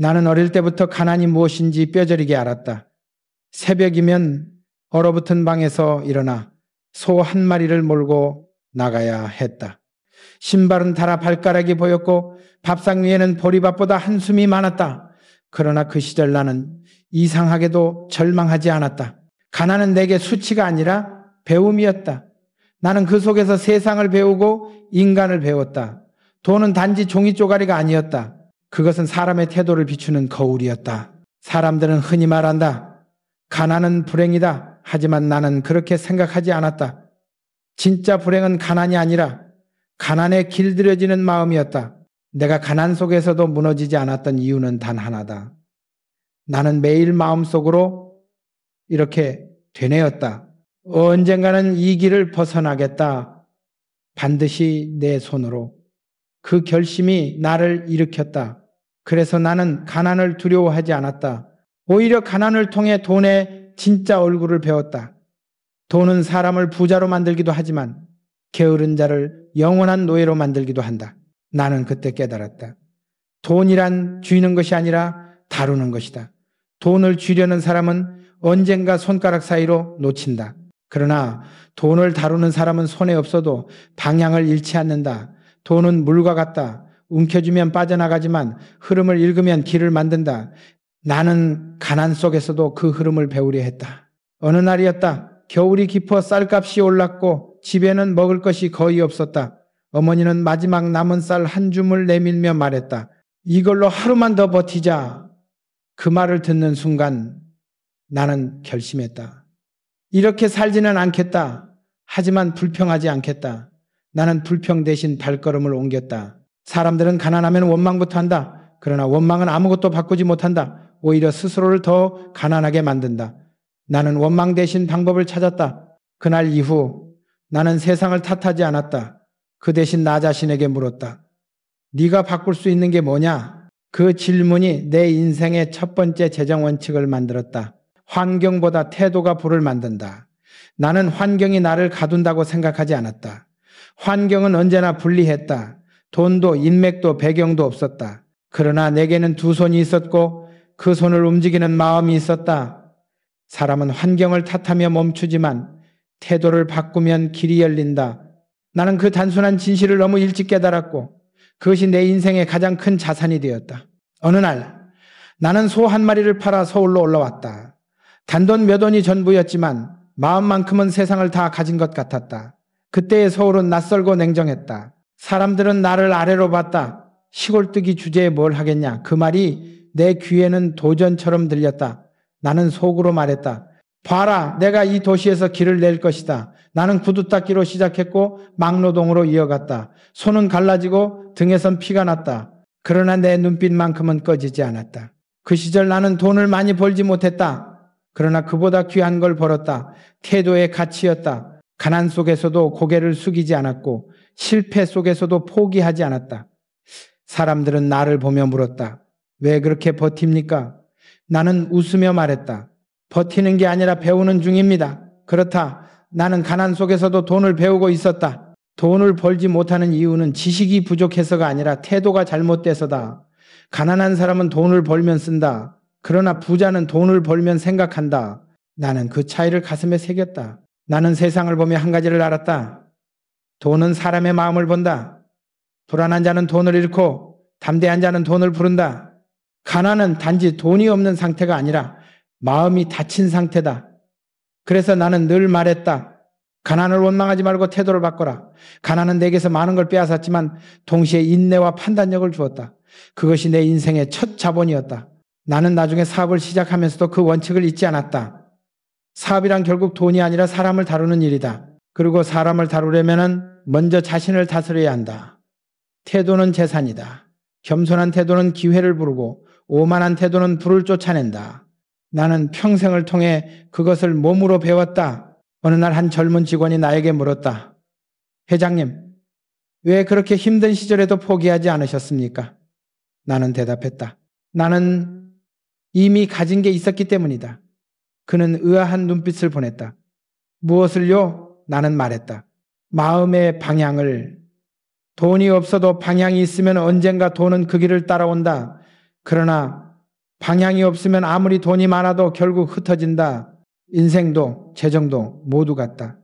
나는 어릴 때부터 가난이 무엇인지 뼈저리게 알았다. 새벽이면 얼어붙은 방에서 일어나 소 한 마리를 몰고 나가야 했다. 신발은 닳아 발가락이 보였고 밥상 위에는 보리밥보다 한숨이 많았다. 그러나 그 시절 나는 이상하게도 절망하지 않았다. 가난은 내게 수치가 아니라 배움이었다. 나는 그 속에서 세상을 배우고 인간을 배웠다. 돈은 단지 종이 쪼가리가 아니었다. 그것은 사람의 태도를 비추는 거울이었다. 사람들은 흔히 말한다. 가난은 불행이다. 하지만 나는 그렇게 생각하지 않았다. 진짜 불행은 가난이 아니라 가난에 길들여지는 마음이었다. 내가 가난 속에서도 무너지지 않았던 이유는 단 하나다. 나는 매일 마음속으로 이렇게 되뇌었다. 언젠가는 이 길을 벗어나겠다. 반드시 내 손으로. 그 결심이 나를 일으켰다. 그래서 나는 가난을 두려워하지 않았다. 오히려 가난을 통해 돈의 진짜 얼굴을 배웠다. 돈은 사람을 부자로 만들기도 하지만 게으른 자를 영원한 노예로 만들기도 한다. 나는 그때 깨달았다. 돈이란 쥐는 것이 아니라 다루는 것이다. 돈을 쥐려는 사람은 언젠가 손가락 사이로 놓친다. 그러나 돈을 다루는 사람은 손에 없어도 방향을 잃지 않는다. 돈은 물과 같다. 움켜쥐면 빠져나가지만 흐름을 읽으면 길을 만든다. 나는 가난 속에서도 그 흐름을 배우려 했다. 어느 날이었다. 겨울이 깊어 쌀값이 올랐고 집에는 먹을 것이 거의 없었다. 어머니는 마지막 남은 쌀 한 줌을 내밀며 말했다. 이걸로 하루만 더 버티자. 그 말을 듣는 순간 나는 결심했다. 이렇게 살지는 않겠다. 하지만 불평하지 않겠다. 나는 불평 대신 발걸음을 옮겼다. 사람들은 가난하면 원망부터 한다. 그러나 원망은 아무것도 바꾸지 못한다. 오히려 스스로를 더 가난하게 만든다. 나는 원망 대신 방법을 찾았다. 그날 이후 나는 세상을 탓하지 않았다. 그 대신 나 자신에게 물었다. 네가 바꿀 수 있는 게 뭐냐? 그 질문이 내 인생의 첫 번째 재정 원칙을 만들었다. 환경보다 태도가 불을 만든다. 나는 환경이 나를 가둔다고 생각하지 않았다. 환경은 언제나 불리했다. 돈도 인맥도 배경도 없었다. 그러나 내게는 두 손이 있었고 그 손을 움직이는 마음이 있었다. 사람은 환경을 탓하며 멈추지만 태도를 바꾸면 길이 열린다. 나는 그 단순한 진실을 너무 일찍 깨달았고 그것이 내 인생의 가장 큰 자산이 되었다. 어느 날 나는 소 한 마리를 팔아 서울로 올라왔다. 단돈 몇 원이 전부였지만 마음만큼은 세상을 다 가진 것 같았다. 그때의 서울은 낯설고 냉정했다. 사람들은 나를 아래로 봤다. 시골뜨기 주제에 뭘 하겠냐. 그 말이 내 귀에는 도전처럼 들렸다. 나는 속으로 말했다. 봐라, 내가 이 도시에서 길을 낼 것이다. 나는 구두 닦기로 시작했고 막노동으로 이어갔다. 손은 갈라지고 등에선 피가 났다. 그러나 내 눈빛만큼은 꺼지지 않았다. 그 시절 나는 돈을 많이 벌지 못했다. 그러나 그보다 귀한 걸 벌었다. 태도의 가치였다. 가난 속에서도 고개를 숙이지 않았고 실패 속에서도 포기하지 않았다. 사람들은 나를 보며 물었다. 왜 그렇게 버팁니까? 나는 웃으며 말했다. 버티는 게 아니라 배우는 중입니다. 그렇다. 나는 가난 속에서도 돈을 배우고 있었다. 돈을 벌지 못하는 이유는 지식이 부족해서가 아니라 태도가 잘못돼서다. 가난한 사람은 돈을 벌면 쓴다. 그러나 부자는 돈을 벌면 생각한다. 나는 그 차이를 가슴에 새겼다. 나는 세상을 보며 한 가지를 알았다. 돈은 사람의 마음을 본다. 불안한 자는 돈을 잃고 담대한 자는 돈을 부른다. 가난은 단지 돈이 없는 상태가 아니라 마음이 닫힌 상태다. 그래서 나는 늘 말했다. 가난을 원망하지 말고 태도를 바꿔라. 가난은 내게서 많은 걸 빼앗았지만 동시에 인내와 판단력을 주었다. 그것이 내 인생의 첫 자본이었다. 나는 나중에 사업을 시작하면서도 그 원칙을 잊지 않았다. 사업이란 결국 돈이 아니라 사람을 다루는 일이다. 그리고 사람을 다루려면 먼저 자신을 다스려야 한다. 태도는 재산이다. 겸손한 태도는 기회를 부르고 오만한 태도는 불을 쫓아낸다. 나는 평생을 통해 그것을 몸으로 배웠다. 어느 날 한 젊은 직원이 나에게 물었다. 회장님, 왜 그렇게 힘든 시절에도 포기하지 않으셨습니까? 나는 대답했다. 나는 이미 가진 게 있었기 때문이다. 그는 의아한 눈빛을 보냈다. 무엇을요? 나는 말했다. 마음의 방향을. 돈이 없어도 방향이 있으면 언젠가 돈은 그 길을 따라온다. 그러나 방향이 없으면 아무리 돈이 많아도 결국 흩어진다. 인생도 재정도 모두 같다.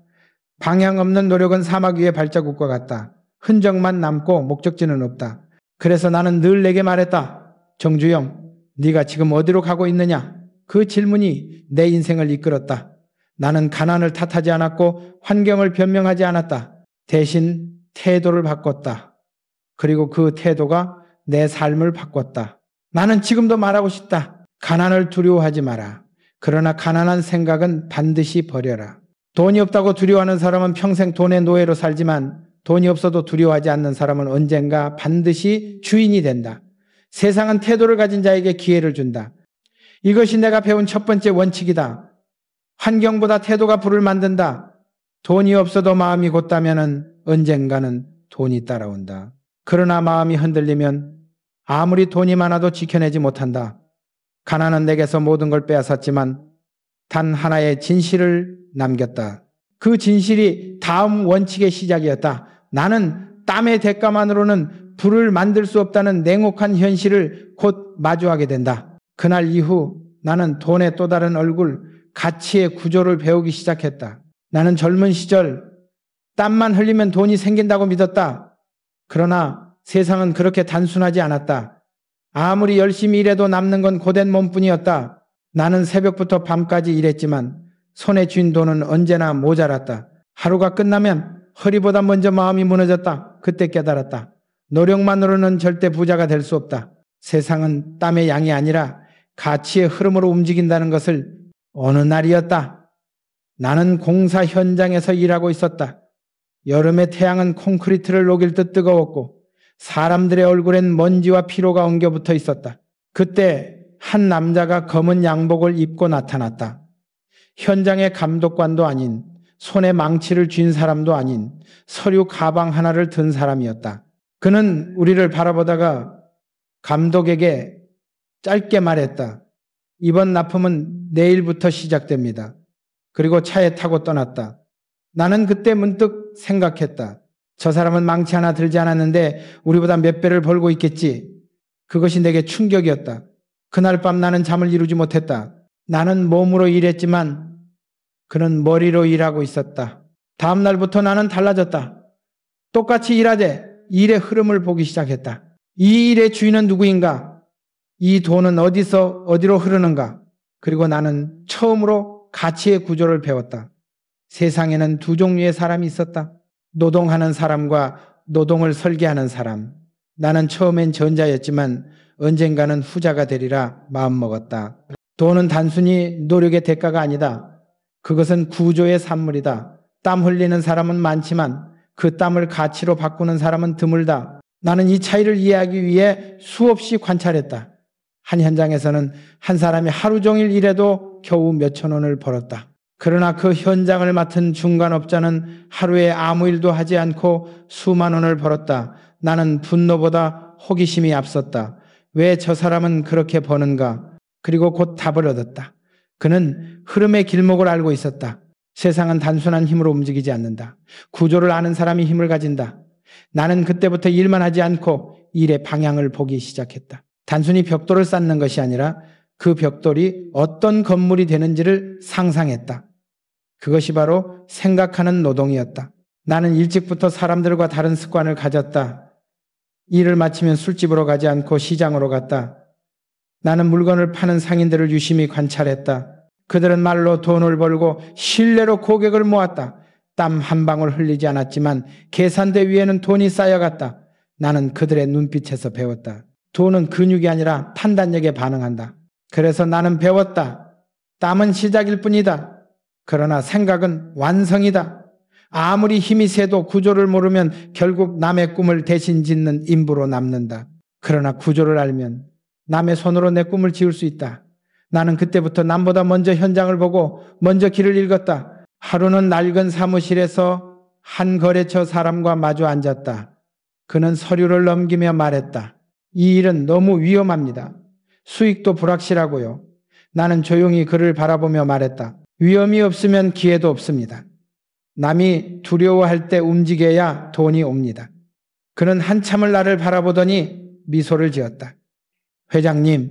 방향 없는 노력은 사막 위의 발자국과 같다. 흔적만 남고 목적지는 없다. 그래서 나는 늘 내게 말했다. 정주영, 네가 지금 어디로 가고 있느냐? 그 질문이 내 인생을 이끌었다. 나는 가난을 탓하지 않았고 환경을 변명하지 않았다. 대신 태도를 바꿨다. 그리고 그 태도가 내 삶을 바꿨다. 나는 지금도 말하고 싶다. 가난을 두려워하지 마라. 그러나 가난한 생각은 반드시 버려라. 돈이 없다고 두려워하는 사람은 평생 돈의 노예로 살지만 돈이 없어도 두려워하지 않는 사람은 언젠가 반드시 주인이 된다. 세상은 태도를 가진 자에게 기회를 준다. 이것이 내가 배운 첫 번째 원칙이다. 환경보다 태도가 불을 만든다. 돈이 없어도 마음이 곧다면 언젠가는 돈이 따라온다. 그러나 마음이 흔들리면 아무리 돈이 많아도 지켜내지 못한다. 가난은 내게서 모든 걸 빼앗았지만 단 하나의 진실을 남겼다. 그 진실이 다음 원칙의 시작이었다. 나는 땀의 대가만으로는 불을 만들 수 없다는 냉혹한 현실을 곧 마주하게 된다. 그날 이후 나는 돈의 또 다른 얼굴, 가치의 구조를 배우기 시작했다. 나는 젊은 시절 땀만 흘리면 돈이 생긴다고 믿었다. 그러나 세상은 그렇게 단순하지 않았다. 아무리 열심히 일해도 남는 건 고된 몸뿐이었다. 나는 새벽부터 밤까지 일했지만 손에 쥔 돈은 언제나 모자랐다. 하루가 끝나면 허리보다 먼저 마음이 무너졌다. 그때 깨달았다. 노력만으로는 절대 부자가 될 수 없다. 세상은 땀의 양이 아니라 가치의 흐름으로 움직인다는 것을 어느 날이었다. 나는 공사 현장에서 일하고 있었다. 여름의 태양은 콘크리트를 녹일 듯 뜨거웠고 사람들의 얼굴엔 먼지와 피로가 엉겨붙어 있었다. 그때 한 남자가 검은 양복을 입고 나타났다. 현장의 감독관도 아닌, 손에 망치를 쥔 사람도 아닌 서류 가방 하나를 든 사람이었다. 그는 우리를 바라보다가 감독에게 짧게 말했다. 이번 납품은 내일부터 시작됩니다. 그리고 차에 타고 떠났다. 나는 그때 문득 생각했다. 저 사람은 망치 하나 들지 않았는데 우리보다 몇 배를 벌고 있겠지. 그것이 내게 충격이었다. 그날 밤 나는 잠을 이루지 못했다. 나는 몸으로 일했지만 그는 머리로 일하고 있었다. 다음 날부터 나는 달라졌다. 똑같이 일하되 일의 흐름을 보기 시작했다. 이 일의 주인은 누구인가? 이 돈은 어디로 흐르는가? 그리고 나는 처음으로 가치의 구조를 배웠다. 세상에는 두 종류의 사람이 있었다. 노동하는 사람과 노동을 설계하는 사람. 나는 처음엔 전자였지만 언젠가는 후자가 되리라 마음먹었다. 돈은 단순히 노력의 대가가 아니다. 그것은 구조의 산물이다. 땀 흘리는 사람은 많지만 그 땀을 가치로 바꾸는 사람은 드물다. 나는 이 차이를 이해하기 위해 수없이 관찰했다. 한 현장에서는 한 사람이 하루 종일 일해도 겨우 몇천 원을 벌었다. 그러나 그 현장을 맡은 중간업자는 하루에 아무 일도 하지 않고 수만 원을 벌었다. 나는 분노보다 호기심이 앞섰다. 왜 저 사람은 그렇게 버는가? 그리고 곧 답을 얻었다. 그는 흐름의 길목을 알고 있었다. 세상은 단순한 힘으로 움직이지 않는다. 구조를 아는 사람이 힘을 가진다. 나는 그때부터 일만 하지 않고 일의 방향을 보기 시작했다. 단순히 벽돌을 쌓는 것이 아니라 그 벽돌이 어떤 건물이 되는지를 상상했다. 그것이 바로 생각하는 노동이었다. 나는 일찍부터 사람들과 다른 습관을 가졌다. 일을 마치면 술집으로 가지 않고 시장으로 갔다. 나는 물건을 파는 상인들을 유심히 관찰했다. 그들은 말로 돈을 벌고 신뢰로 고객을 모았다. 땀 한 방울 흘리지 않았지만 계산대 위에는 돈이 쌓여갔다. 나는 그들의 눈빛에서 배웠다. 돈은 근육이 아니라 판단력에 반응한다. 그래서 나는 배웠다. 땀은 시작일 뿐이다. 그러나 생각은 완성이다. 아무리 힘이 세도 구조를 모르면 결국 남의 꿈을 대신 짓는 인부로 남는다. 그러나 구조를 알면 남의 손으로 내 꿈을 지을 수 있다. 나는 그때부터 남보다 먼저 현장을 보고 먼저 길을 읽었다. 하루는 낡은 사무실에서 한 거래처 사람과 마주 앉았다. 그는 서류를 넘기며 말했다. 이 일은 너무 위험합니다. 수익도 불확실하고요. 나는 조용히 그를 바라보며 말했다. 위험이 없으면 기회도 없습니다. 남이 두려워할 때 움직여야 돈이 옵니다. 그는 한참을 나를 바라보더니 미소를 지었다. 회장님,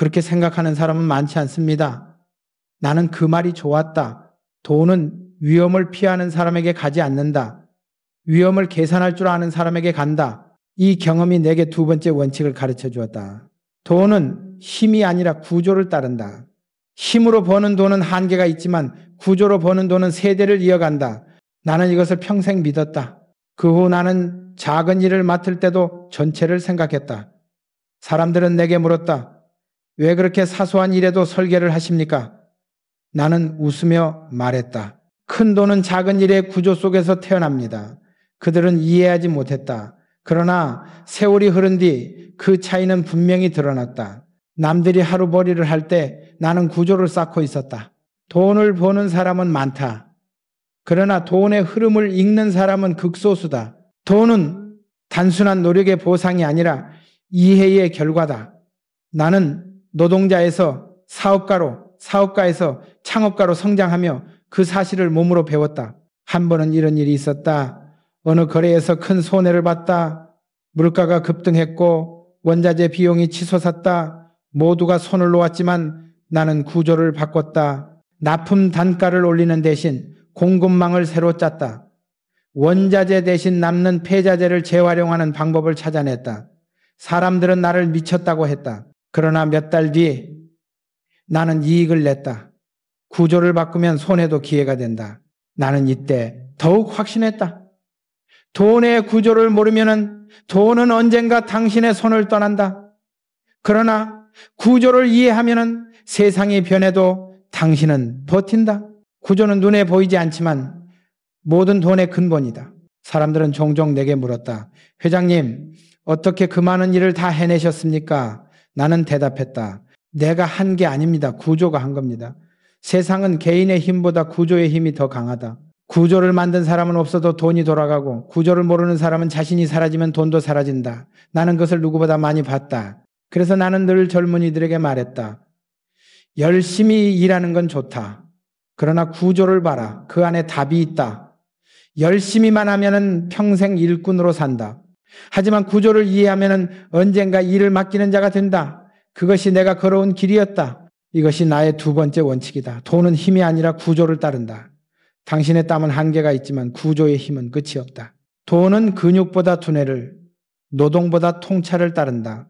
그렇게 생각하는 사람은 많지 않습니다. 나는 그 말이 좋았다. 돈은 위험을 피하는 사람에게 가지 않는다. 위험을 계산할 줄 아는 사람에게 간다. 이 경험이 내게 두 번째 원칙을 가르쳐 주었다. 돈은 힘이 아니라 구조를 따른다. 힘으로 버는 돈은 한계가 있지만 구조로 버는 돈은 세대를 이어간다. 나는 이것을 평생 믿었다. 그 후 나는 작은 일을 맡을 때도 전체를 생각했다. 사람들은 내게 물었다. 왜 그렇게 사소한 일에도 설계를 하십니까? 나는 웃으며 말했다. 큰 돈은 작은 일의 구조 속에서 태어납니다. 그들은 이해하지 못했다. 그러나 세월이 흐른 뒤 그 차이는 분명히 드러났다. 남들이 하루벌이를 할 때 나는 구조를 쌓고 있었다. 돈을 버는 사람은 많다. 그러나 돈의 흐름을 읽는 사람은 극소수다. 돈은 단순한 노력의 보상이 아니라 이해의 결과다. 나는 노동자에서 사업가에서 창업가로 성장하며 그 사실을 몸으로 배웠다. 한 번은 이런 일이 있었다. 어느 거래에서 큰 손해를 봤다. 물가가 급등했고 원자재 비용이 치솟았다. 모두가 손을 놓았지만 나는 구조를 바꿨다. 납품 단가를 올리는 대신 공급망을 새로 짰다. 원자재 대신 남는 폐자재를 재활용하는 방법을 찾아냈다. 사람들은 나를 미쳤다고 했다. 그러나 몇 달 뒤 나는 이익을 냈다. 구조를 바꾸면 손해도 기회가 된다. 나는 이때 더욱 확신했다. 돈의 구조를 모르면은 돈은 언젠가 당신의 손을 떠난다. 그러나 구조를 이해하면은 세상이 변해도 당신은 버틴다. 구조는 눈에 보이지 않지만 모든 돈의 근본이다. 사람들은 종종 내게 물었다. 회장님, 어떻게 그 많은 일을 다 해내셨습니까? 나는 대답했다. 내가 한 게 아닙니다. 구조가 한 겁니다. 세상은 개인의 힘보다 구조의 힘이 더 강하다. 구조를 만든 사람은 없어도 돈이 돌아가고 구조를 모르는 사람은 자신이 사라지면 돈도 사라진다. 나는 그것을 누구보다 많이 봤다. 그래서 나는 늘 젊은이들에게 말했다. 열심히 일하는 건 좋다. 그러나 구조를 봐라. 그 안에 답이 있다. 열심히만 하면은 평생 일꾼으로 산다. 하지만 구조를 이해하면은 언젠가 일을 맡기는 자가 된다. 그것이 내가 걸어온 길이었다. 이것이 나의 두 번째 원칙이다. 돈은 힘이 아니라 구조를 따른다. 당신의 땀은 한계가 있지만 구조의 힘은 끝이 없다. 돈은 근육보다 두뇌를, 노동보다 통찰을 따른다.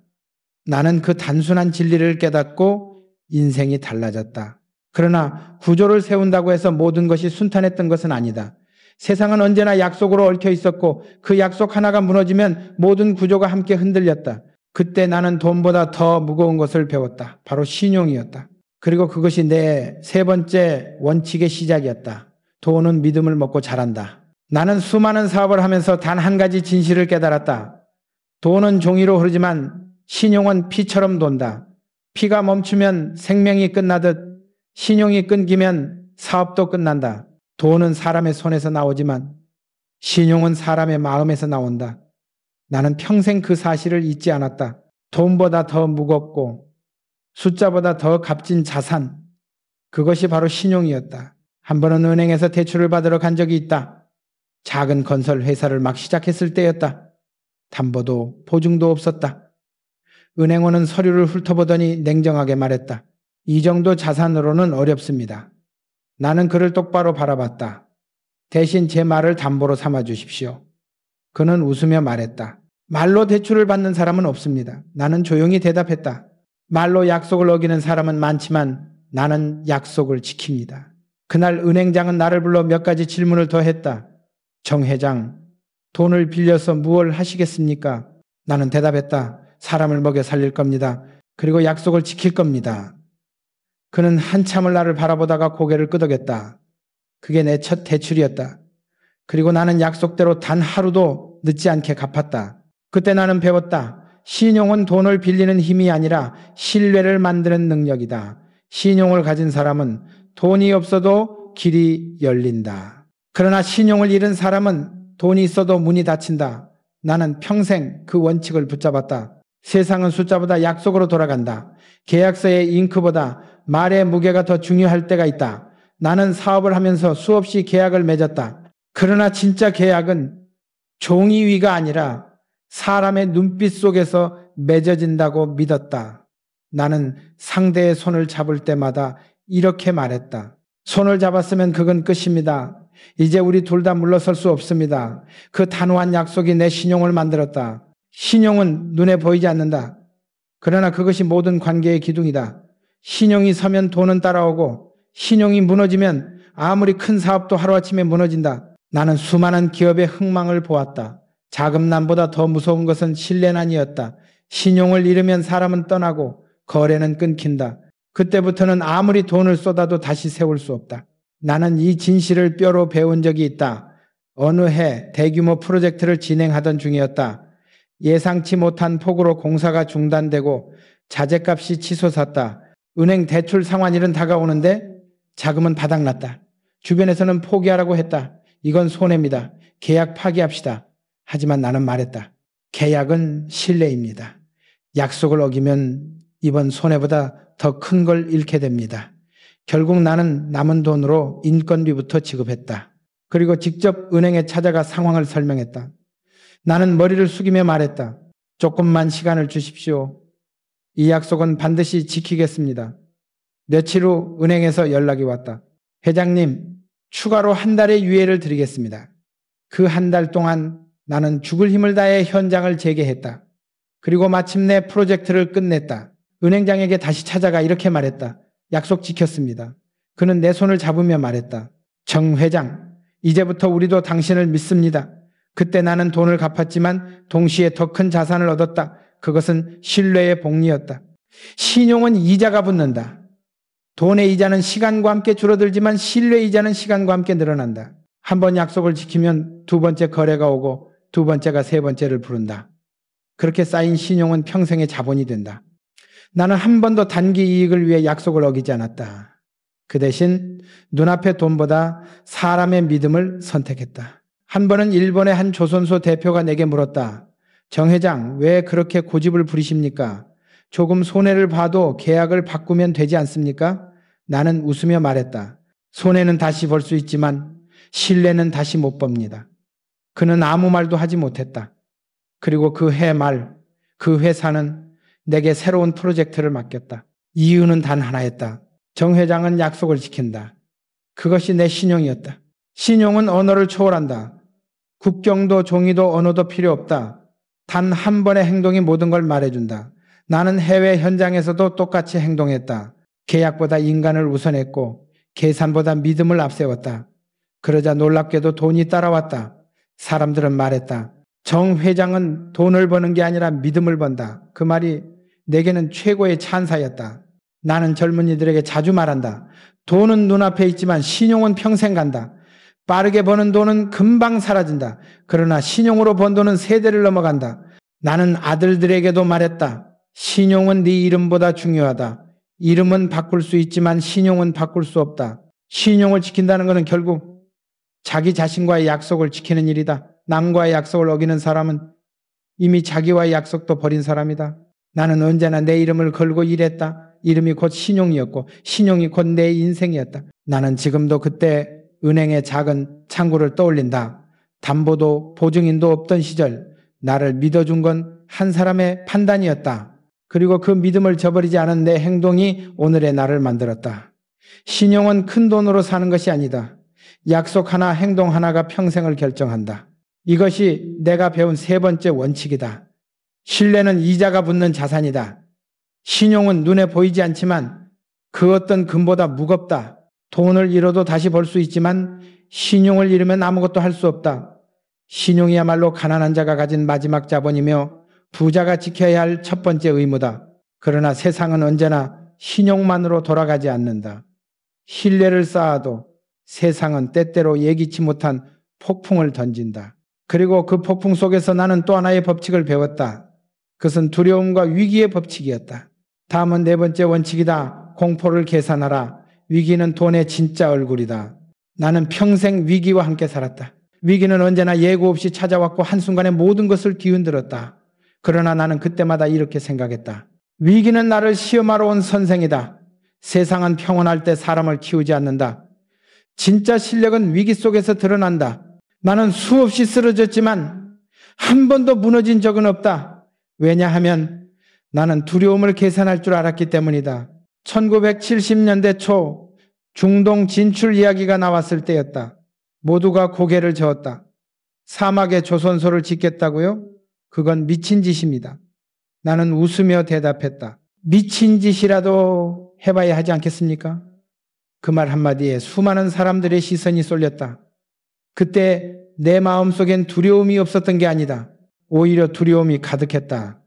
나는 그 단순한 진리를 깨닫고 인생이 달라졌다. 그러나 구조를 세운다고 해서 모든 것이 순탄했던 것은 아니다. 세상은 언제나 약속으로 얽혀 있었고 그 약속 하나가 무너지면 모든 구조가 함께 흔들렸다. 그때 나는 돈보다 더 무거운 것을 배웠다. 바로 신용이었다. 그리고 그것이 내 세 번째 원칙의 시작이었다. 돈은 믿음을 먹고 자란다. 나는 수많은 사업을 하면서 단 한 가지 진실을 깨달았다. 돈은 종이로 흐르지만 신용은 피처럼 돈다. 피가 멈추면 생명이 끝나듯 신용이 끊기면 사업도 끝난다. 돈은 사람의 손에서 나오지만 신용은 사람의 마음에서 나온다. 나는 평생 그 사실을 잊지 않았다. 돈보다 더 무겁고 숫자보다 더 값진 자산, 그것이 바로 신용이었다. 한 번은 은행에서 대출을 받으러 간 적이 있다. 작은 건설 회사를 막 시작했을 때였다. 담보도 보증도 없었다. 은행원은 서류를 훑어보더니 냉정하게 말했다. 이 정도 자산으로는 어렵습니다. 나는 그를 똑바로 바라봤다. 대신 제 말을 담보로 삼아 주십시오. 그는 웃으며 말했다. 말로 대출을 받는 사람은 없습니다. 나는 조용히 대답했다. 말로 약속을 어기는 사람은 많지만 나는 약속을 지킵니다. 그날 은행장은 나를 불러 몇 가지 질문을 더 했다. 정 회장, 돈을 빌려서 무엇을 하시겠습니까? 나는 대답했다. 사람을 먹여 살릴 겁니다. 그리고 약속을 지킬 겁니다. 그는 한참을 나를 바라보다가 고개를 끄덕였다. 그게 내 첫 대출이었다. 그리고 나는 약속대로 단 하루도 늦지 않게 갚았다. 그때 나는 배웠다. 신용은 돈을 빌리는 힘이 아니라 신뢰를 만드는 능력이다. 신용을 가진 사람은 돈이 없어도 길이 열린다. 그러나 신용을 잃은 사람은 돈이 있어도 문이 닫힌다. 나는 평생 그 원칙을 붙잡았다. 세상은 숫자보다 약속으로 돌아간다. 계약서의 잉크보다 말의 무게가 더 중요할 때가 있다. 나는 사업을 하면서 수없이 계약을 맺었다. 그러나 진짜 계약은 종이 위가 아니라 사람의 눈빛 속에서 맺어진다고 믿었다. 나는 상대의 손을 잡을 때마다 이렇게 말했다. 손을 잡았으면 그건 끝입니다. 이제 우리 둘 다 물러설 수 없습니다. 그 단호한 약속이 내 신용을 만들었다. 신용은 눈에 보이지 않는다. 그러나 그것이 모든 관계의 기둥이다. 신용이 서면 돈은 따라오고 신용이 무너지면 아무리 큰 사업도 하루아침에 무너진다. 나는 수많은 기업의 흥망을 보았다. 자금난보다 더 무서운 것은 신뢰난이었다. 신용을 잃으면 사람은 떠나고 거래는 끊긴다. 그때부터는 아무리 돈을 쏟아도 다시 세울 수 없다. 나는 이 진실을 뼈로 배운 적이 있다. 어느 해 대규모 프로젝트를 진행하던 중이었다. 예상치 못한 폭우로 공사가 중단되고 자재값이 치솟았다. 은행 대출 상환일은 다가오는데 자금은 바닥났다. 주변에서는 포기하라고 했다. 이건 손해입니다. 계약 파기합시다. 하지만 나는 말했다. 계약은 신뢰입니다. 약속을 어기면 이번 손해보다 더 큰 걸 잃게 됩니다. 결국 나는 남은 돈으로 인건비부터 지급했다. 그리고 직접 은행에 찾아가 상황을 설명했다. 나는 머리를 숙이며 말했다. 조금만 시간을 주십시오. 이 약속은 반드시 지키겠습니다. 며칠 후 은행에서 연락이 왔다. 회장님, 추가로 한 달의 유예를 드리겠습니다. 그 한 달 동안 나는 죽을 힘을 다해 현장을 재개했다. 그리고 마침내 프로젝트를 끝냈다. 은행장에게 다시 찾아가 이렇게 말했다. 약속 지켰습니다. 그는 내 손을 잡으며 말했다. 정 회장, 이제부터 우리도 당신을 믿습니다. 그때 나는 돈을 갚았지만 동시에 더 큰 자산을 얻었다. 그것은 신뢰의 복리였다. 신용은 이자가 붙는다. 돈의 이자는 시간과 함께 줄어들지만 신뢰 이자는 시간과 함께 늘어난다. 한 번 약속을 지키면 두 번째 거래가 오고 두 번째가 세 번째를 부른다. 그렇게 쌓인 신용은 평생의 자본이 된다. 나는 한 번도 단기 이익을 위해 약속을 어기지 않았다. 그 대신 눈앞의 돈보다 사람의 믿음을 선택했다. 한 번은 일본의 한 조선소 대표가 내게 물었다. 정 회장, 왜 그렇게 고집을 부리십니까? 조금 손해를 봐도 계약을 바꾸면 되지 않습니까? 나는 웃으며 말했다. 손해는 다시 벌 수 있지만 신뢰는 다시 못 봅니다. 그는 아무 말도 하지 못했다. 그리고 그 해 말, 그 회사는 내게 새로운 프로젝트를 맡겼다. 이유는 단 하나였다. 정 회장은 약속을 지킨다. 그것이 내 신용이었다. 신용은 언어를 초월한다. 국경도 종이도 언어도 필요 없다. 단 한 번의 행동이 모든 걸 말해준다. 나는 해외 현장에서도 똑같이 행동했다. 계약보다 인간을 우선했고 계산보다 믿음을 앞세웠다. 그러자 놀랍게도 돈이 따라왔다. 사람들은 말했다. 정 회장은 돈을 버는 게 아니라 믿음을 번다. 그 말이 내게는 최고의 찬사였다. 나는 젊은이들에게 자주 말한다. 돈은 눈앞에 있지만 신용은 평생 간다. 빠르게 버는 돈은 금방 사라진다. 그러나 신용으로 번 돈은 세대를 넘어간다. 나는 아들들에게도 말했다. 신용은 네 이름보다 중요하다. 이름은 바꿀 수 있지만 신용은 바꿀 수 없다. 신용을 지킨다는 것은 결국 자기 자신과의 약속을 지키는 일이다. 남과의 약속을 어기는 사람은 이미 자기와의 약속도 버린 사람이다. 나는 언제나 내 이름을 걸고 일했다. 이름이 곧 신용이었고 신용이 곧 내 인생이었다. 나는 지금도 그때 은행의 작은 창구를 떠올린다. 담보도 보증인도 없던 시절 나를 믿어준 건 한 사람의 판단이었다. 그리고 그 믿음을 저버리지 않은 내 행동이 오늘의 나를 만들었다. 신용은 큰 돈으로 사는 것이 아니다. 약속 하나, 행동 하나가 평생을 결정한다. 이것이 내가 배운 세 번째 원칙이다. 신뢰는 이자가 붙는 자산이다. 신용은 눈에 보이지 않지만 그 어떤 금보다 무겁다. 돈을 잃어도 다시 벌 수 있지만 신용을 잃으면 아무것도 할 수 없다. 신용이야말로 가난한 자가 가진 마지막 자본이며 부자가 지켜야 할 첫 번째 의무다. 그러나 세상은 언제나 신용만으로 돌아가지 않는다. 신뢰를 쌓아도 세상은 때때로 예기치 못한 폭풍을 던진다. 그리고 그 폭풍 속에서 나는 또 하나의 법칙을 배웠다. 그것은 두려움과 위기의 법칙이었다. 다음은 네 번째 원칙이다. 공포를 계산하라. 위기는 돈의 진짜 얼굴이다. 나는 평생 위기와 함께 살았다. 위기는 언제나 예고 없이 찾아왔고 한순간에 모든 것을 뒤흔들었다. 그러나 나는 그때마다 이렇게 생각했다. 위기는 나를 시험하러 온 선생이다. 세상은 평온할 때 사람을 키우지 않는다. 진짜 실력은 위기 속에서 드러난다. 나는 수없이 쓰러졌지만 한 번도 무너진 적은 없다. 왜냐하면 나는 두려움을 계산할 줄 알았기 때문이다. 1970년대 초 중동 진출 이야기가 나왔을 때였다. 모두가 고개를 저었다. 사막에 조선소를 짓겠다고요? 그건 미친 짓입니다. 나는 웃으며 대답했다. 미친 짓이라도 해봐야 하지 않겠습니까? 그 말 한마디에 수많은 사람들의 시선이 쏠렸다. 그때 내 마음속엔 두려움이 없었던 게 아니다. 오히려 두려움이 가득했다.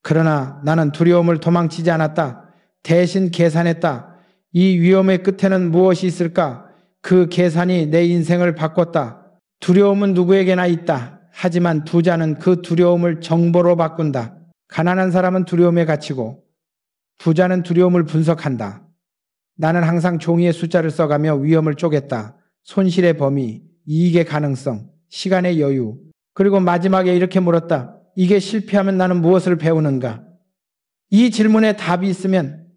그러나 나는 두려움을 도망치지 않았다. 대신 계산했다. 이 위험의 끝에는 무엇이 있을까? 그 계산이 내 인생을 바꿨다. 두려움은 누구에게나 있다. 하지만 부자는 그 두려움을 정보로 바꾼다. 가난한 사람은 두려움에 갇히고 부자는 두려움을 분석한다. 나는 항상 종이에 숫자를 써가며 위험을 쪼갰다. 손실의 범위, 이익의 가능성, 시간의 여유. 그리고 마지막에 이렇게 물었다. 이게 실패하면 나는 무엇을 배우는가? 이 질문에 답이 있으면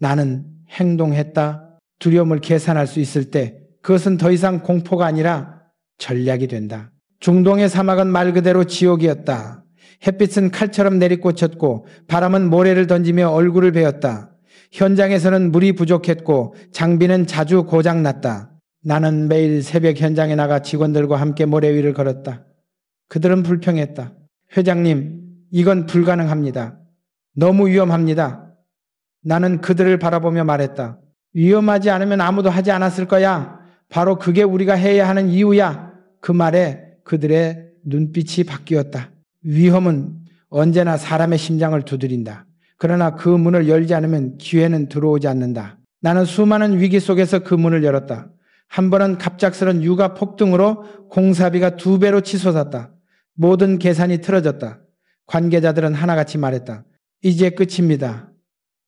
나는 행동했다. 두려움을 계산할 수 있을 때 그것은 더 이상 공포가 아니라 전략이 된다. 중동의 사막은 말 그대로 지옥이었다. 햇빛은 칼처럼 내리꽂혔고 바람은 모래를 던지며 얼굴을 베었다. 현장에서는 물이 부족했고 장비는 자주 고장났다. 나는 매일 새벽 현장에 나가 직원들과 함께 모래 위를 걸었다. 그들은 불평했다. 회장님, 이건 불가능합니다. 너무 위험합니다. 나는 그들을 바라보며 말했다. 위험하지 않으면 아무도 하지 않았을 거야. 바로 그게 우리가 해야 하는 이유야. 그 말에 그들의 눈빛이 바뀌었다. 위험은 언제나 사람의 심장을 두드린다. 그러나 그 문을 열지 않으면 기회는 들어오지 않는다. 나는 수많은 위기 속에서 그 문을 열었다. 한 번은 갑작스런 유가 폭등으로 공사비가 2배로 치솟았다. 모든 계산이 틀어졌다. 관계자들은 하나같이 말했다. 이제 끝입니다.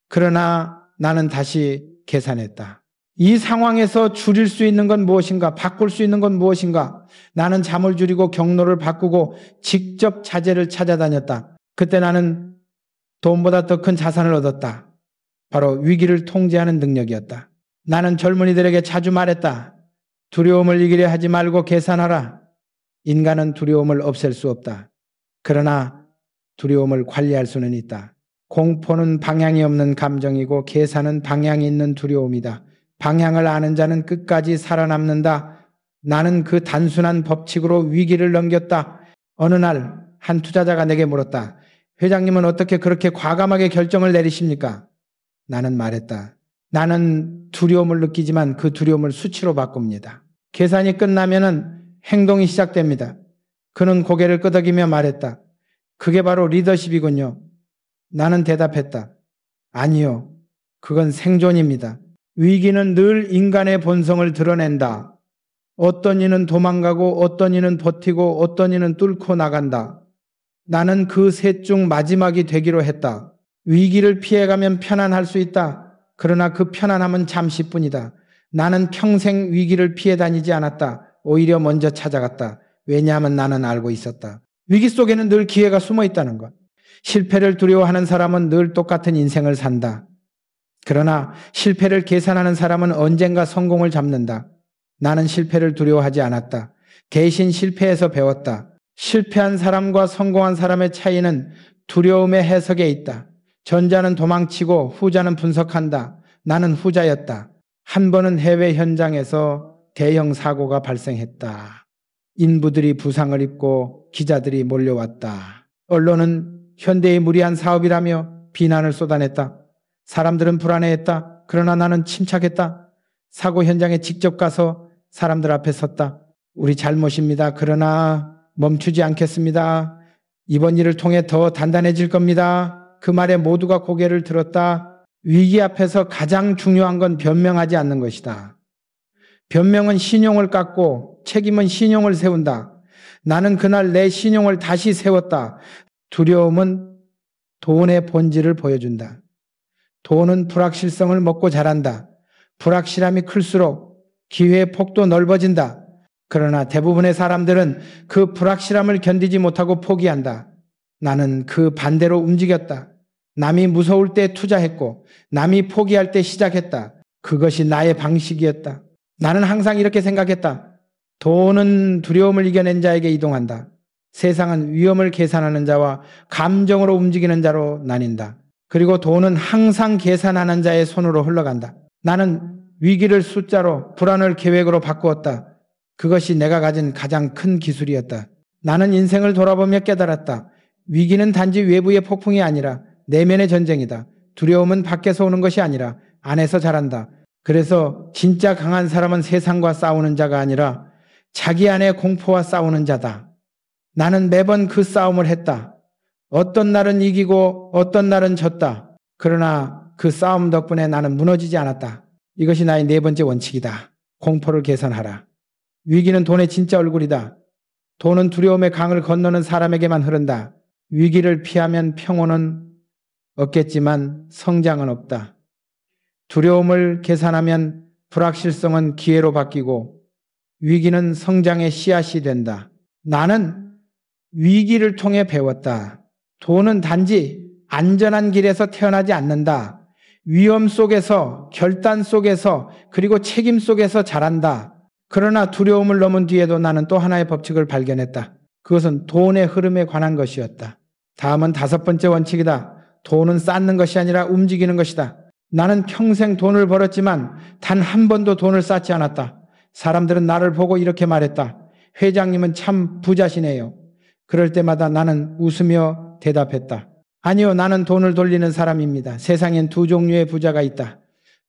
그러나 나는 다시 계산했다. 이 상황에서 줄일 수 있는 건 무엇인가? 바꿀 수 있는 건 무엇인가? 나는 잠을 줄이고 경로를 바꾸고 직접 자재를 찾아다녔다. 그때 나는 돈보다 더 큰 자산을 얻었다. 바로 위기를 통제하는 능력이었다. 나는 젊은이들에게 자주 말했다. 두려움을 이기려 하지 말고 계산하라. 인간은 두려움을 없앨 수 없다. 그러나 두려움을 관리할 수는 있다. 공포는 방향이 없는 감정이고 계산은 방향이 있는 두려움이다. 방향을 아는 자는 끝까지 살아남는다. 나는 그 단순한 법칙으로 위기를 넘겼다. 어느 날 한 투자자가 내게 물었다. 회장님은 어떻게 그렇게 과감하게 결정을 내리십니까? 나는 말했다. 나는 두려움을 느끼지만 그 두려움을 수치로 바꿉니다. 계산이 끝나면은 행동이 시작됩니다. 그는 고개를 끄덕이며 말했다. 그게 바로 리더십이군요. 나는 대답했다. 아니요. 그건 생존입니다. 위기는 늘 인간의 본성을 드러낸다. 어떤 이는 도망가고 어떤 이는 버티고 어떤 이는 뚫고 나간다. 나는 그 셋 중 마지막이 되기로 했다. 위기를 피해가면 편안할 수 있다. 그러나 그 편안함은 잠시뿐이다. 나는 평생 위기를 피해 다니지 않았다. 오히려 먼저 찾아갔다. 왜냐하면 나는 알고 있었다. 위기 속에는 늘 기회가 숨어 있다는 것. 실패를 두려워하는 사람은 늘 똑같은 인생을 산다. 그러나 실패를 계산하는 사람은 언젠가 성공을 잡는다. 나는 실패를 두려워하지 않았다. 대신 실패에서 배웠다. 실패한 사람과 성공한 사람의 차이는 두려움의 해석에 있다. 전자는 도망치고 후자는 분석한다. 나는 후자였다. 한 번은 해외 현장에서 대형 사고가 발생했다. 인부들이 부상을 입고 기자들이 몰려왔다. 언론은 현대의 무리한 사업이라며 비난을 쏟아냈다. 사람들은 불안해했다. 그러나 나는 침착했다. 사고 현장에 직접 가서 사람들 앞에 섰다. 우리 잘못입니다. 그러나 멈추지 않겠습니다. 이번 일을 통해 더 단단해질 겁니다. 그 말에 모두가 고개를 들었다. 위기 앞에서 가장 중요한 건 변명하지 않는 것이다. 변명은 신용을 깎고 책임은 신용을 세운다. 나는 그날 내 신용을 다시 세웠다. 두려움은 돈의 본질을 보여준다. 돈은 불확실성을 먹고 자란다. 불확실함이 클수록 기회의 폭도 넓어진다. 그러나 대부분의 사람들은 그 불확실함을 견디지 못하고 포기한다. 나는 그 반대로 움직였다. 남이 무서울 때 투자했고 남이 포기할 때 시작했다. 그것이 나의 방식이었다. 나는 항상 이렇게 생각했다. 돈은 두려움을 이겨낸 자에게 이동한다. 세상은 위험을 계산하는 자와 감정으로 움직이는 자로 나뉜다. 그리고 돈은 항상 계산하는 자의 손으로 흘러간다. 나는 위기를 숫자로, 불안을 계획으로 바꾸었다. 그것이 내가 가진 가장 큰 기술이었다. 나는 인생을 돌아보며 깨달았다. 위기는 단지 외부의 폭풍이 아니라 내면의 전쟁이다. 두려움은 밖에서 오는 것이 아니라 안에서 자란다. 그래서 진짜 강한 사람은 세상과 싸우는 자가 아니라 자기 안의 공포와 싸우는 자다. 나는 매번 그 싸움을 했다. 어떤 날은 이기고 어떤 날은 졌다. 그러나 그 싸움 덕분에 나는 무너지지 않았다. 이것이 나의 네 번째 원칙이다. 공포를 개선하라. 위기는 돈의 진짜 얼굴이다. 돈은 두려움의 강을 건너는 사람에게만 흐른다. 위기를 피하면 평온은 없겠지만 성장은 없다. 두려움을 계산하면 불확실성은 기회로 바뀌고 위기는 성장의 씨앗이 된다. 나는 위기를 통해 배웠다. 돈은 단지 안전한 길에서 태어나지 않는다. 위험 속에서, 결단 속에서, 그리고 책임 속에서 자란다. 그러나 두려움을 넘은 뒤에도 나는 또 하나의 법칙을 발견했다. 그것은 돈의 흐름에 관한 것이었다. 다음은 다섯 번째 원칙이다. 돈은 쌓는 것이 아니라 움직이는 것이다. 나는 평생 돈을 벌었지만 단 한 번도 돈을 쌓지 않았다. 사람들은 나를 보고 이렇게 말했다. 회장님은 참 부자시네요. 그럴 때마다 나는 웃으며 대답했다. 아니요, 나는 돈을 돌리는 사람입니다. 세상엔 두 종류의 부자가 있다.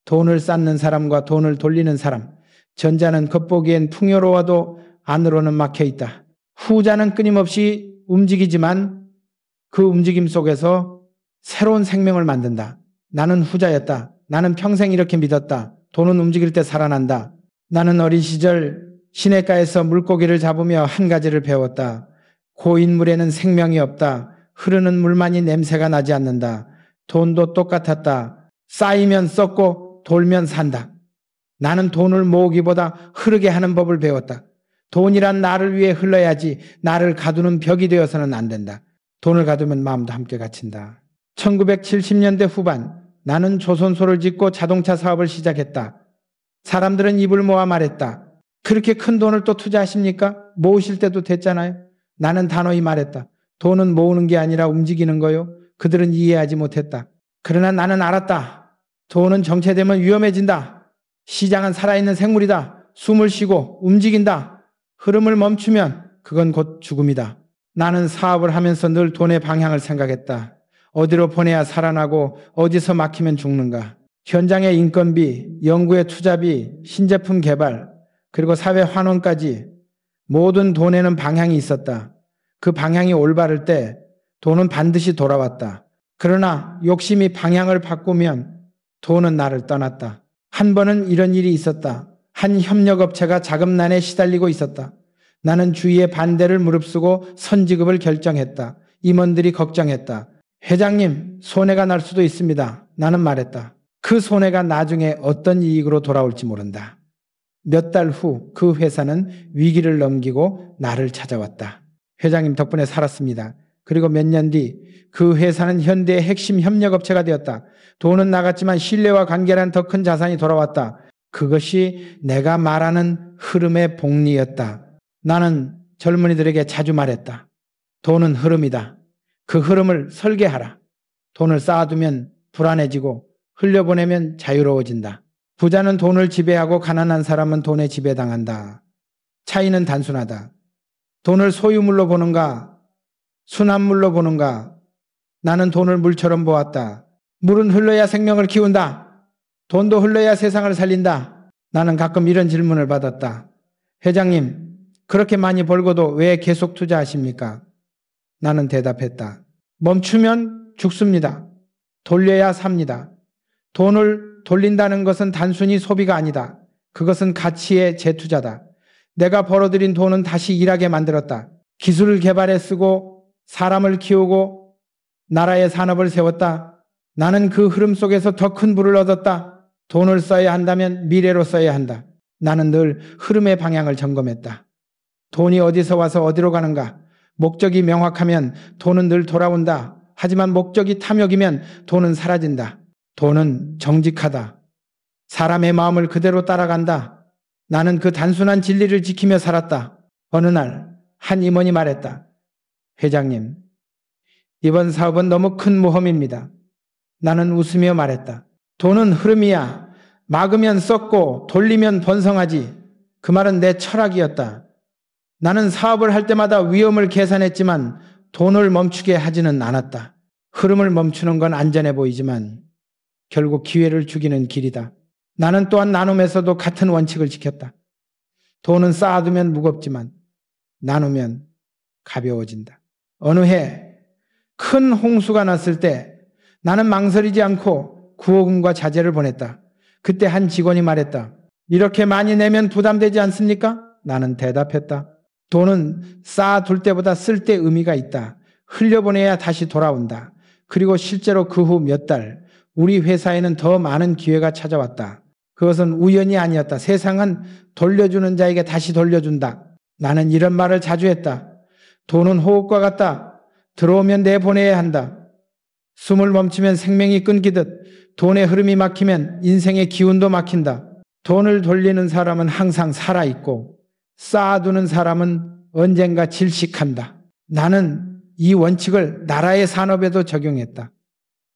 돈을 쌓는 사람과 돈을 돌리는 사람. 전자는 겉보기엔 풍요로워도 안으로는 막혀 있다. 후자는 끊임없이 움직이지만 그 움직임 속에서 새로운 생명을 만든다. 나는 후자였다. 나는 평생 이렇게 믿었다. 돈은 움직일 때 살아난다. 나는 어린 시절 시냇가에서 물고기를 잡으며 한 가지를 배웠다. 고인물에는 생명이 없다. 흐르는 물만이 냄새가 나지 않는다. 돈도 똑같았다. 쌓이면 썩고 돌면 산다. 나는 돈을 모으기보다 흐르게 하는 법을 배웠다. 돈이란 나를 위해 흘러야지 나를 가두는 벽이 되어서는 안 된다. 돈을 가두면 마음도 함께 갇힌다. 1970년대 후반 나는 조선소를 짓고 자동차 사업을 시작했다. 사람들은 입을 모아 말했다. 그렇게 큰 돈을 또 투자하십니까? 모으실 때도 됐잖아요. 나는 단호히 말했다. 돈은 모으는 게 아니라 움직이는 거요. 그들은 이해하지 못했다. 그러나 나는 알았다. 돈은 정체되면 위험해진다. 시장은 살아있는 생물이다. 숨을 쉬고 움직인다. 흐름을 멈추면 그건 곧 죽음이다. 나는 사업을 하면서 늘 돈의 방향을 생각했다. 어디로 보내야 살아나고 어디서 막히면 죽는가. 현장의 인건비, 연구의 투자비, 신제품 개발, 그리고 사회 환원까지 모든 돈에는 방향이 있었다. 그 방향이 올바를 때 돈은 반드시 돌아왔다. 그러나 욕심이 방향을 바꾸면 돈은 나를 떠났다. 한 번은 이런 일이 있었다. 한 협력업체가 자금난에 시달리고 있었다. 나는 주위의 반대를 무릅쓰고 선지급을 결정했다. 임원들이 걱정했다. 회장님, 손해가 날 수도 있습니다. 나는 말했다. 그 손해가 나중에 어떤 이익으로 돌아올지 모른다. 몇 달 후 그 회사는 위기를 넘기고 나를 찾아왔다. 회장님 덕분에 살았습니다. 그리고 몇 년 뒤 그 회사는 현대의 핵심 협력업체가 되었다. 돈은 나갔지만 신뢰와 관계란 더 큰 자산이 돌아왔다. 그것이 내가 말하는 흐름의 복리였다. 나는 젊은이들에게 자주 말했다. 돈은 흐름이다. 그 흐름을 설계하라. 돈을 쌓아두면 불안해지고 흘려보내면 자유로워진다. 부자는 돈을 지배하고 가난한 사람은 돈에 지배당한다. 차이는 단순하다. 돈을 소유물로 보는가, 순환물로 보는가. 나는 돈을 물처럼 보았다. 물은 흘러야 생명을 키운다. 돈도 흘러야 세상을 살린다. 나는 가끔 이런 질문을 받았다. 회장님, 그렇게 많이 벌고도 왜 계속 투자하십니까? 나는 대답했다. 멈추면 죽습니다. 돌려야 삽니다. 돈을 돌린다는 것은 단순히 소비가 아니다. 그것은 가치의 재투자다. 내가 벌어들인 돈은 다시 일하게 만들었다. 기술을 개발해 쓰고 사람을 키우고 나라의 산업을 세웠다. 나는 그 흐름 속에서 더 큰 부를 얻었다. 돈을 써야 한다면 미래로 써야 한다. 나는 늘 흐름의 방향을 점검했다. 돈이 어디서 와서 어디로 가는가? 목적이 명확하면 돈은 늘 돌아온다. 하지만 목적이 탐욕이면 돈은 사라진다. 돈은 정직하다. 사람의 마음을 그대로 따라간다. 나는 그 단순한 진리를 지키며 살았다. 어느 날 한 임원이 말했다. 회장님, 이번 사업은 너무 큰 모험입니다. 나는 웃으며 말했다. 돈은 흐름이야. 막으면 썩고 돌리면 번성하지. 그 말은 내 철학이었다. 나는 사업을 할 때마다 위험을 계산했지만 돈을 멈추게 하지는 않았다. 흐름을 멈추는 건 안전해 보이지만 결국 기회를 죽이는 길이다. 나는 또한 나눔에서도 같은 원칙을 지켰다. 돈은 쌓아두면 무겁지만 나누면 가벼워진다. 어느 해 큰 홍수가 났을 때 나는 망설이지 않고 구호금과 자재를 보냈다. 그때 한 직원이 말했다. 이렇게 많이 내면 부담되지 않습니까? 나는 대답했다. 돈은 쌓아둘 때보다 쓸 때 의미가 있다. 흘려보내야 다시 돌아온다. 그리고 실제로 그 후 몇 달 우리 회사에는 더 많은 기회가 찾아왔다. 그것은 우연이 아니었다. 세상은 돌려주는 자에게 다시 돌려준다. 나는 이런 말을 자주 했다. 돈은 호흡과 같다. 들어오면 내보내야 한다. 숨을 멈추면 생명이 끊기듯 돈의 흐름이 막히면 인생의 기운도 막힌다. 돈을 돌리는 사람은 항상 살아있고 쌓아두는 사람은 언젠가 질식한다. 나는 이 원칙을 나라의 산업에도 적용했다.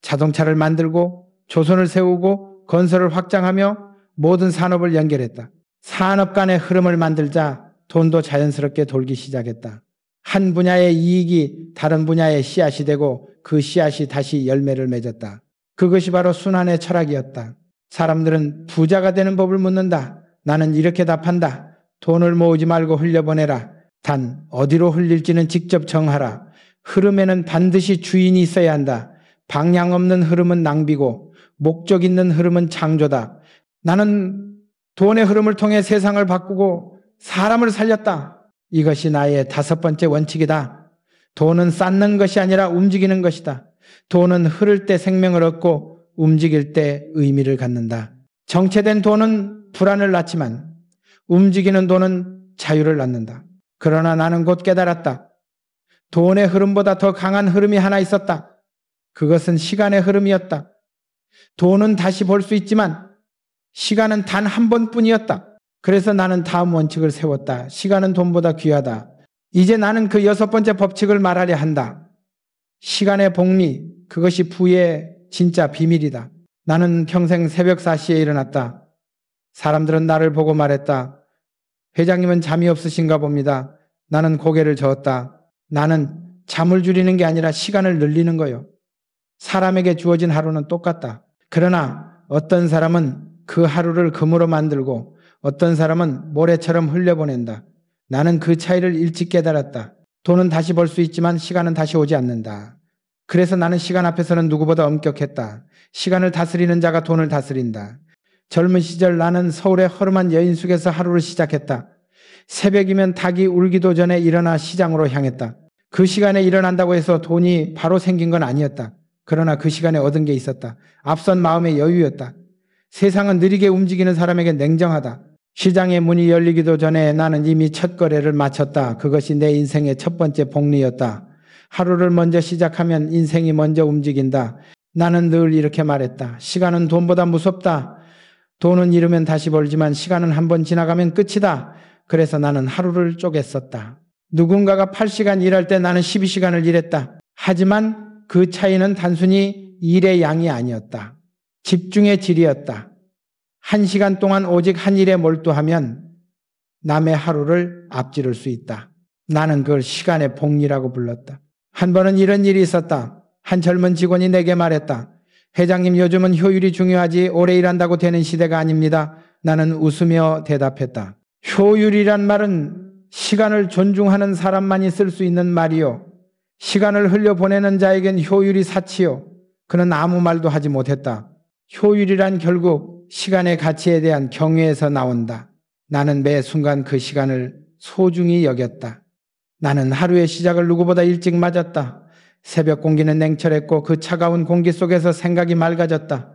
자동차를 만들고 조선을 세우고 건설을 확장하며 모든 산업을 연결했다. 산업 간의 흐름을 만들자 돈도 자연스럽게 돌기 시작했다. 한 분야의 이익이 다른 분야의 씨앗이 되고 그 씨앗이 다시 열매를 맺었다. 그것이 바로 순환의 철학이었다. 사람들은 부자가 되는 법을 묻는다. 나는 이렇게 답한다. 돈을 모으지 말고 흘려보내라. 단 어디로 흘릴지는 직접 정하라. 흐름에는 반드시 주인이 있어야 한다. 방향 없는 흐름은 낭비고 목적 있는 흐름은 창조다. 나는 돈의 흐름을 통해 세상을 바꾸고 사람을 살렸다. 이것이 나의 5번째 원칙이다. 돈은 쌓는 것이 아니라 움직이는 것이다. 돈은 흐를 때 생명을 얻고 움직일 때 의미를 갖는다. 정체된 돈은 불안을 낳지만 움직이는 돈은 자유를 낳는다. 그러나 나는 곧 깨달았다. 돈의 흐름보다 더 강한 흐름이 하나 있었다. 그것은 시간의 흐름이었다. 돈은 다시 볼 수 있지만 시간은 단 한 번뿐이었다. 그래서 나는 다음 원칙을 세웠다. 시간은 돈보다 귀하다. 이제 나는 그 6번째 법칙을 말하려 한다. 시간의 복리, 그것이 부의 진짜 비밀이다. 나는 평생 새벽 4시에 일어났다. 사람들은 나를 보고 말했다. 회장님은 잠이 없으신가 봅니다. 나는 고개를 저었다. 나는 잠을 줄이는 게 아니라 시간을 늘리는 거요. 사람에게 주어진 하루는 똑같다. 그러나 어떤 사람은 그 하루를 금으로 만들고 어떤 사람은 모래처럼 흘려보낸다. 나는 그 차이를 일찍 깨달았다. 돈은 다시 벌 수 있지만 시간은 다시 오지 않는다. 그래서 나는 시간 앞에서는 누구보다 엄격했다. 시간을 다스리는 자가 돈을 다스린다. 젊은 시절 나는 서울의 허름한 여인숙에서 하루를 시작했다. 새벽이면 닭이 울기도 전에 일어나 시장으로 향했다. 그 시간에 일어난다고 해서 돈이 바로 생긴 건 아니었다. 그러나 그 시간에 얻은 게 있었다. 앞선 마음의 여유였다. 세상은 느리게 움직이는 사람에게 냉정하다. 시장의 문이 열리기도 전에 나는 이미 첫 거래를 마쳤다. 그것이 내 인생의 1번째 복리였다. 하루를 먼저 시작하면 인생이 먼저 움직인다. 나는 늘 이렇게 말했다. 시간은 돈보다 무섭다. 돈은 잃으면 다시 벌지만 시간은 한 번 지나가면 끝이다. 그래서 나는 하루를 쪼갰었다. 누군가가 8시간 일할 때 나는 12시간을 일했다. 하지만 그 차이는 단순히 일의 양이 아니었다. 집중의 질이었다. 1시간 동안 오직 한 일에 몰두하면 남의 하루를 앞지를 수 있다. 나는 그걸 시간의 복리라고 불렀다. 한 번은 이런 일이 있었다. 한 젊은 직원이 내게 말했다. 회장님, 요즘은 효율이 중요하지 오래 일한다고 되는 시대가 아닙니다. 나는 웃으며 대답했다. 효율이란 말은 시간을 존중하는 사람만이 쓸 수 있는 말이요. 시간을 흘려보내는 자에겐 효율이 사치요. 그는 아무 말도 하지 못했다. 효율이란 결국 시간의 가치에 대한 경외에서 나온다. 나는 매 순간 그 시간을 소중히 여겼다. 나는 하루의 시작을 누구보다 일찍 맞았다. 새벽 공기는 냉철했고 그 차가운 공기 속에서 생각이 맑아졌다.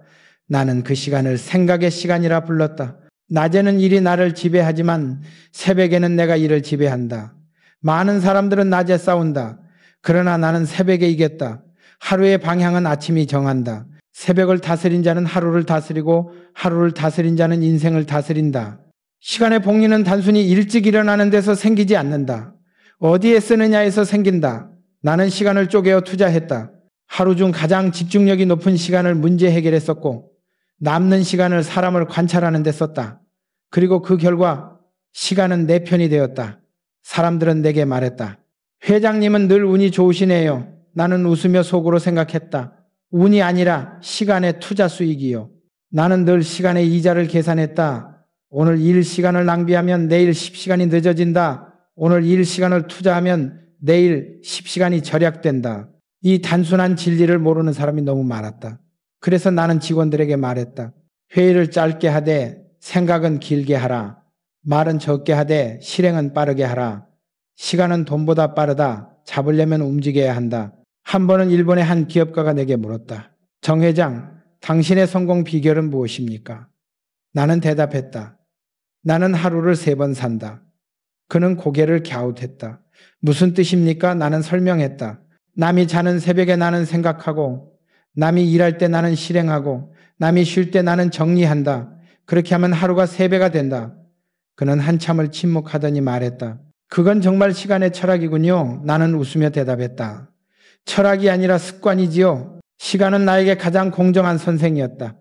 나는 그 시간을 생각의 시간이라 불렀다. 낮에는 일이 나를 지배하지만 새벽에는 내가 일을 지배한다. 많은 사람들은 낮에 싸운다. 그러나 나는 새벽에 이겼다. 하루의 방향은 아침이 정한다. 새벽을 다스린 자는 하루를 다스리고 하루를 다스린 자는 인생을 다스린다. 시간의 복리는 단순히 일찍 일어나는 데서 생기지 않는다. 어디에 쓰느냐에서 생긴다. 나는 시간을 쪼개어 투자했다. 하루 중 가장 집중력이 높은 시간을 문제 해결했었고 남는 시간을 사람을 관찰하는 데 썼다. 그리고 그 결과 시간은 내 편이 되었다. 사람들은 내게 말했다. 회장님은 늘 운이 좋으시네요. 나는 웃으며 속으로 생각했다. 운이 아니라 시간의 투자 수익이요. 나는 늘 시간의 이자를 계산했다. 오늘 일 시간을 낭비하면 내일 10시간이 늦어진다. 오늘 일 시간을 투자하면 내일 10시간이 절약된다. 이 단순한 진리를 모르는 사람이 너무 많았다. 그래서 나는 직원들에게 말했다. 회의를 짧게 하되 생각은 길게 하라. 말은 적게 하되 실행은 빠르게 하라. 시간은 돈보다 빠르다. 잡으려면 움직여야 한다. 한 번은 일본의 한 기업가가 내게 물었다. 정 회장, 당신의 성공 비결은 무엇입니까? 나는 대답했다. 나는 하루를 3번 산다. 그는 고개를 갸웃했다. 무슨 뜻입니까? 나는 설명했다. 남이 자는 새벽에 나는 생각하고, 남이 일할 때 나는 실행하고, 남이 쉴 때 나는 정리한다. 그렇게 하면 하루가 3배가 된다. 그는 한참을 침묵하더니 말했다. 그건 정말 시간의 철학이군요. 나는 웃으며 대답했다. 철학이 아니라 습관이지요. 시간은 나에게 가장 공정한 선생이었다.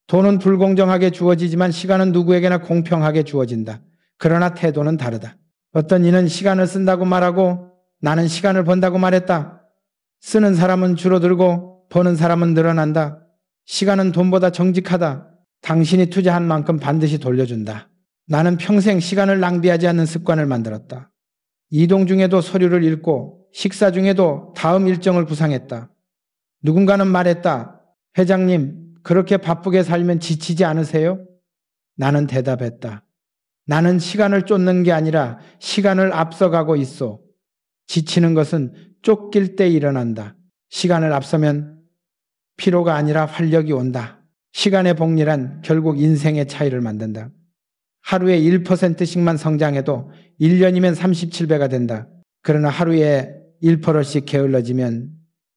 돈은 불공정하게 주어지지만 시간은 누구에게나 공평하게 주어진다. 그러나 태도는 다르다. 어떤 이는 시간을 쓴다고 말하고 나는 시간을 번다고 말했다. 쓰는 사람은 줄어들고 버는 사람은 늘어난다. 시간은 돈보다 정직하다. 당신이 투자한 만큼 반드시 돌려준다. 나는 평생 시간을 낭비하지 않는 습관을 만들었다. 이동 중에도 서류를 읽고 식사 중에도 다음 일정을 구상했다. 누군가는 말했다. 회장님, 그렇게 바쁘게 살면 지치지 않으세요? 나는 대답했다. 나는 시간을 쫓는 게 아니라 시간을 앞서가고 있어. 지치는 것은 쫓길 때 일어난다. 시간을 앞서면 피로가 아니라 활력이 온다. 시간의 복리란 결국 인생의 차이를 만든다. 하루에 1%씩만 성장해도 1년이면 37배가 된다. 그러나 하루에 1%씩 게을러지면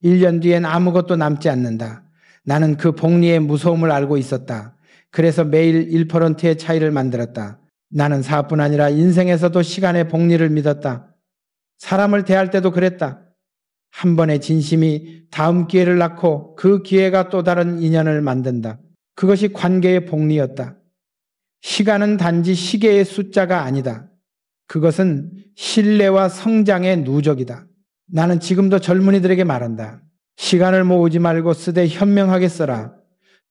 1년 뒤엔 아무것도 남지 않는다. 나는 그 복리의 무서움을 알고 있었다. 그래서 매일 1%의 차이를 만들었다. 나는 사업뿐 아니라 인생에서도 시간의 복리를 믿었다. 사람을 대할 때도 그랬다. 한 번의 진심이 다음 기회를 낳고 그 기회가 또 다른 인연을 만든다. 그것이 관계의 복리였다. 시간은 단지 시계의 숫자가 아니다. 그것은 신뢰와 성장의 누적이다. 나는 지금도 젊은이들에게 말한다. 시간을 모으지 말고 쓰되 현명하게 써라.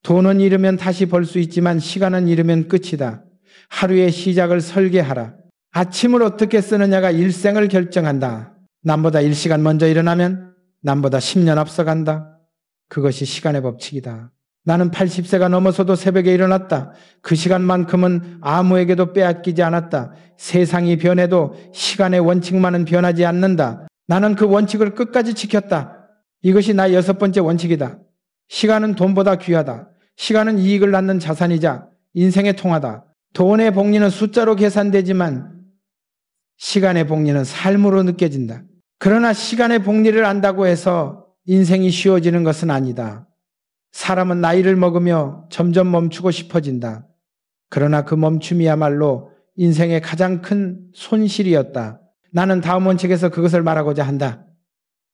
돈은 잃으면 다시 벌 수 있지만 시간은 잃으면 끝이다. 하루의 시작을 설계하라. 아침을 어떻게 쓰느냐가 일생을 결정한다. 남보다 1시간 먼저 일어나면 남보다 10년 앞서간다. 그것이 시간의 법칙이다. 나는 80세가 넘어서도 새벽에 일어났다. 그 시간만큼은 아무에게도 빼앗기지 않았다. 세상이 변해도 시간의 원칙만은 변하지 않는다. 나는 그 원칙을 끝까지 지켰다. 이것이 나의 6번째 원칙이다. 시간은 돈보다 귀하다. 시간은 이익을 낳는 자산이자 인생의 통하다. 돈의 복리는 숫자로 계산되지만 시간의 복리는 삶으로 느껴진다. 그러나 시간의 복리를 안다고 해서 인생이 쉬워지는 것은 아니다. 사람은 나이를 먹으며 점점 멈추고 싶어진다. 그러나 그 멈춤이야말로 인생의 가장 큰 손실이었다. 나는 다음 원칙에서 그것을 말하고자 한다.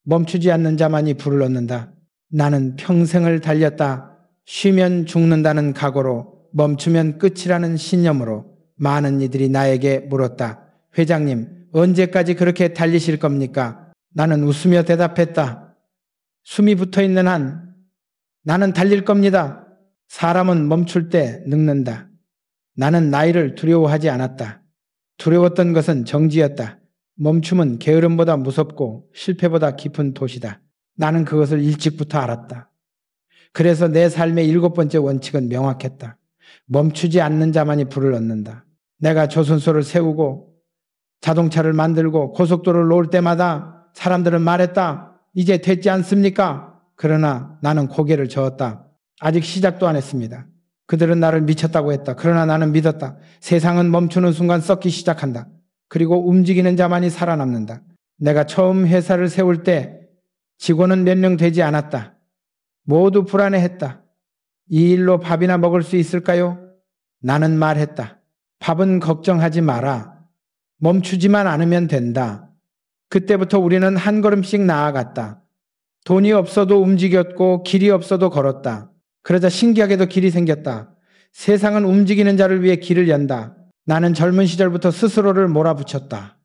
멈추지 않는 자만이 불을 얻는다. 나는 평생을 달렸다. 쉬면 죽는다는 각오로, 멈추면 끝이라는 신념으로 많은 이들이 나에게 물었다. 회장님, 언제까지 그렇게 달리실 겁니까? 나는 웃으며 대답했다. 숨이 붙어있는 한 나는 달릴 겁니다. 사람은 멈출 때 늙는다. 나는 나이를 두려워하지 않았다. 두려웠던 것은 정지였다. 멈춤은 게으름보다 무섭고 실패보다 깊은 도시다. 나는 그것을 일찍부터 알았다. 그래서 내 삶의 7번째 원칙은 명확했다. 멈추지 않는 자만이 불을 얻는다. 내가 조선소를 세우고 자동차를 만들고 고속도로를 놓을 때마다 사람들은 말했다. 이제 됐지 않습니까? 그러나 나는 고개를 저었다. 아직 시작도 안 했습니다. 그들은 나를 미쳤다고 했다. 그러나 나는 믿었다. 세상은 멈추는 순간 썩기 시작한다. 그리고 움직이는 자만이 살아남는다. 내가 처음 회사를 세울 때 직원은 몇 명 되지 않았다. 모두 불안해했다. 이 일로 밥이나 먹을 수 있을까요? 나는 말했다. 밥은 걱정하지 마라. 멈추지만 않으면 된다. 그때부터 우리는 한 걸음씩 나아갔다. 돈이 없어도 움직였고 길이 없어도 걸었다. 그러자 신기하게도 길이 생겼다. 세상은 움직이는 자를 위해 길을 연다. 나는 젊은 시절부터 스스로를 몰아붙였다.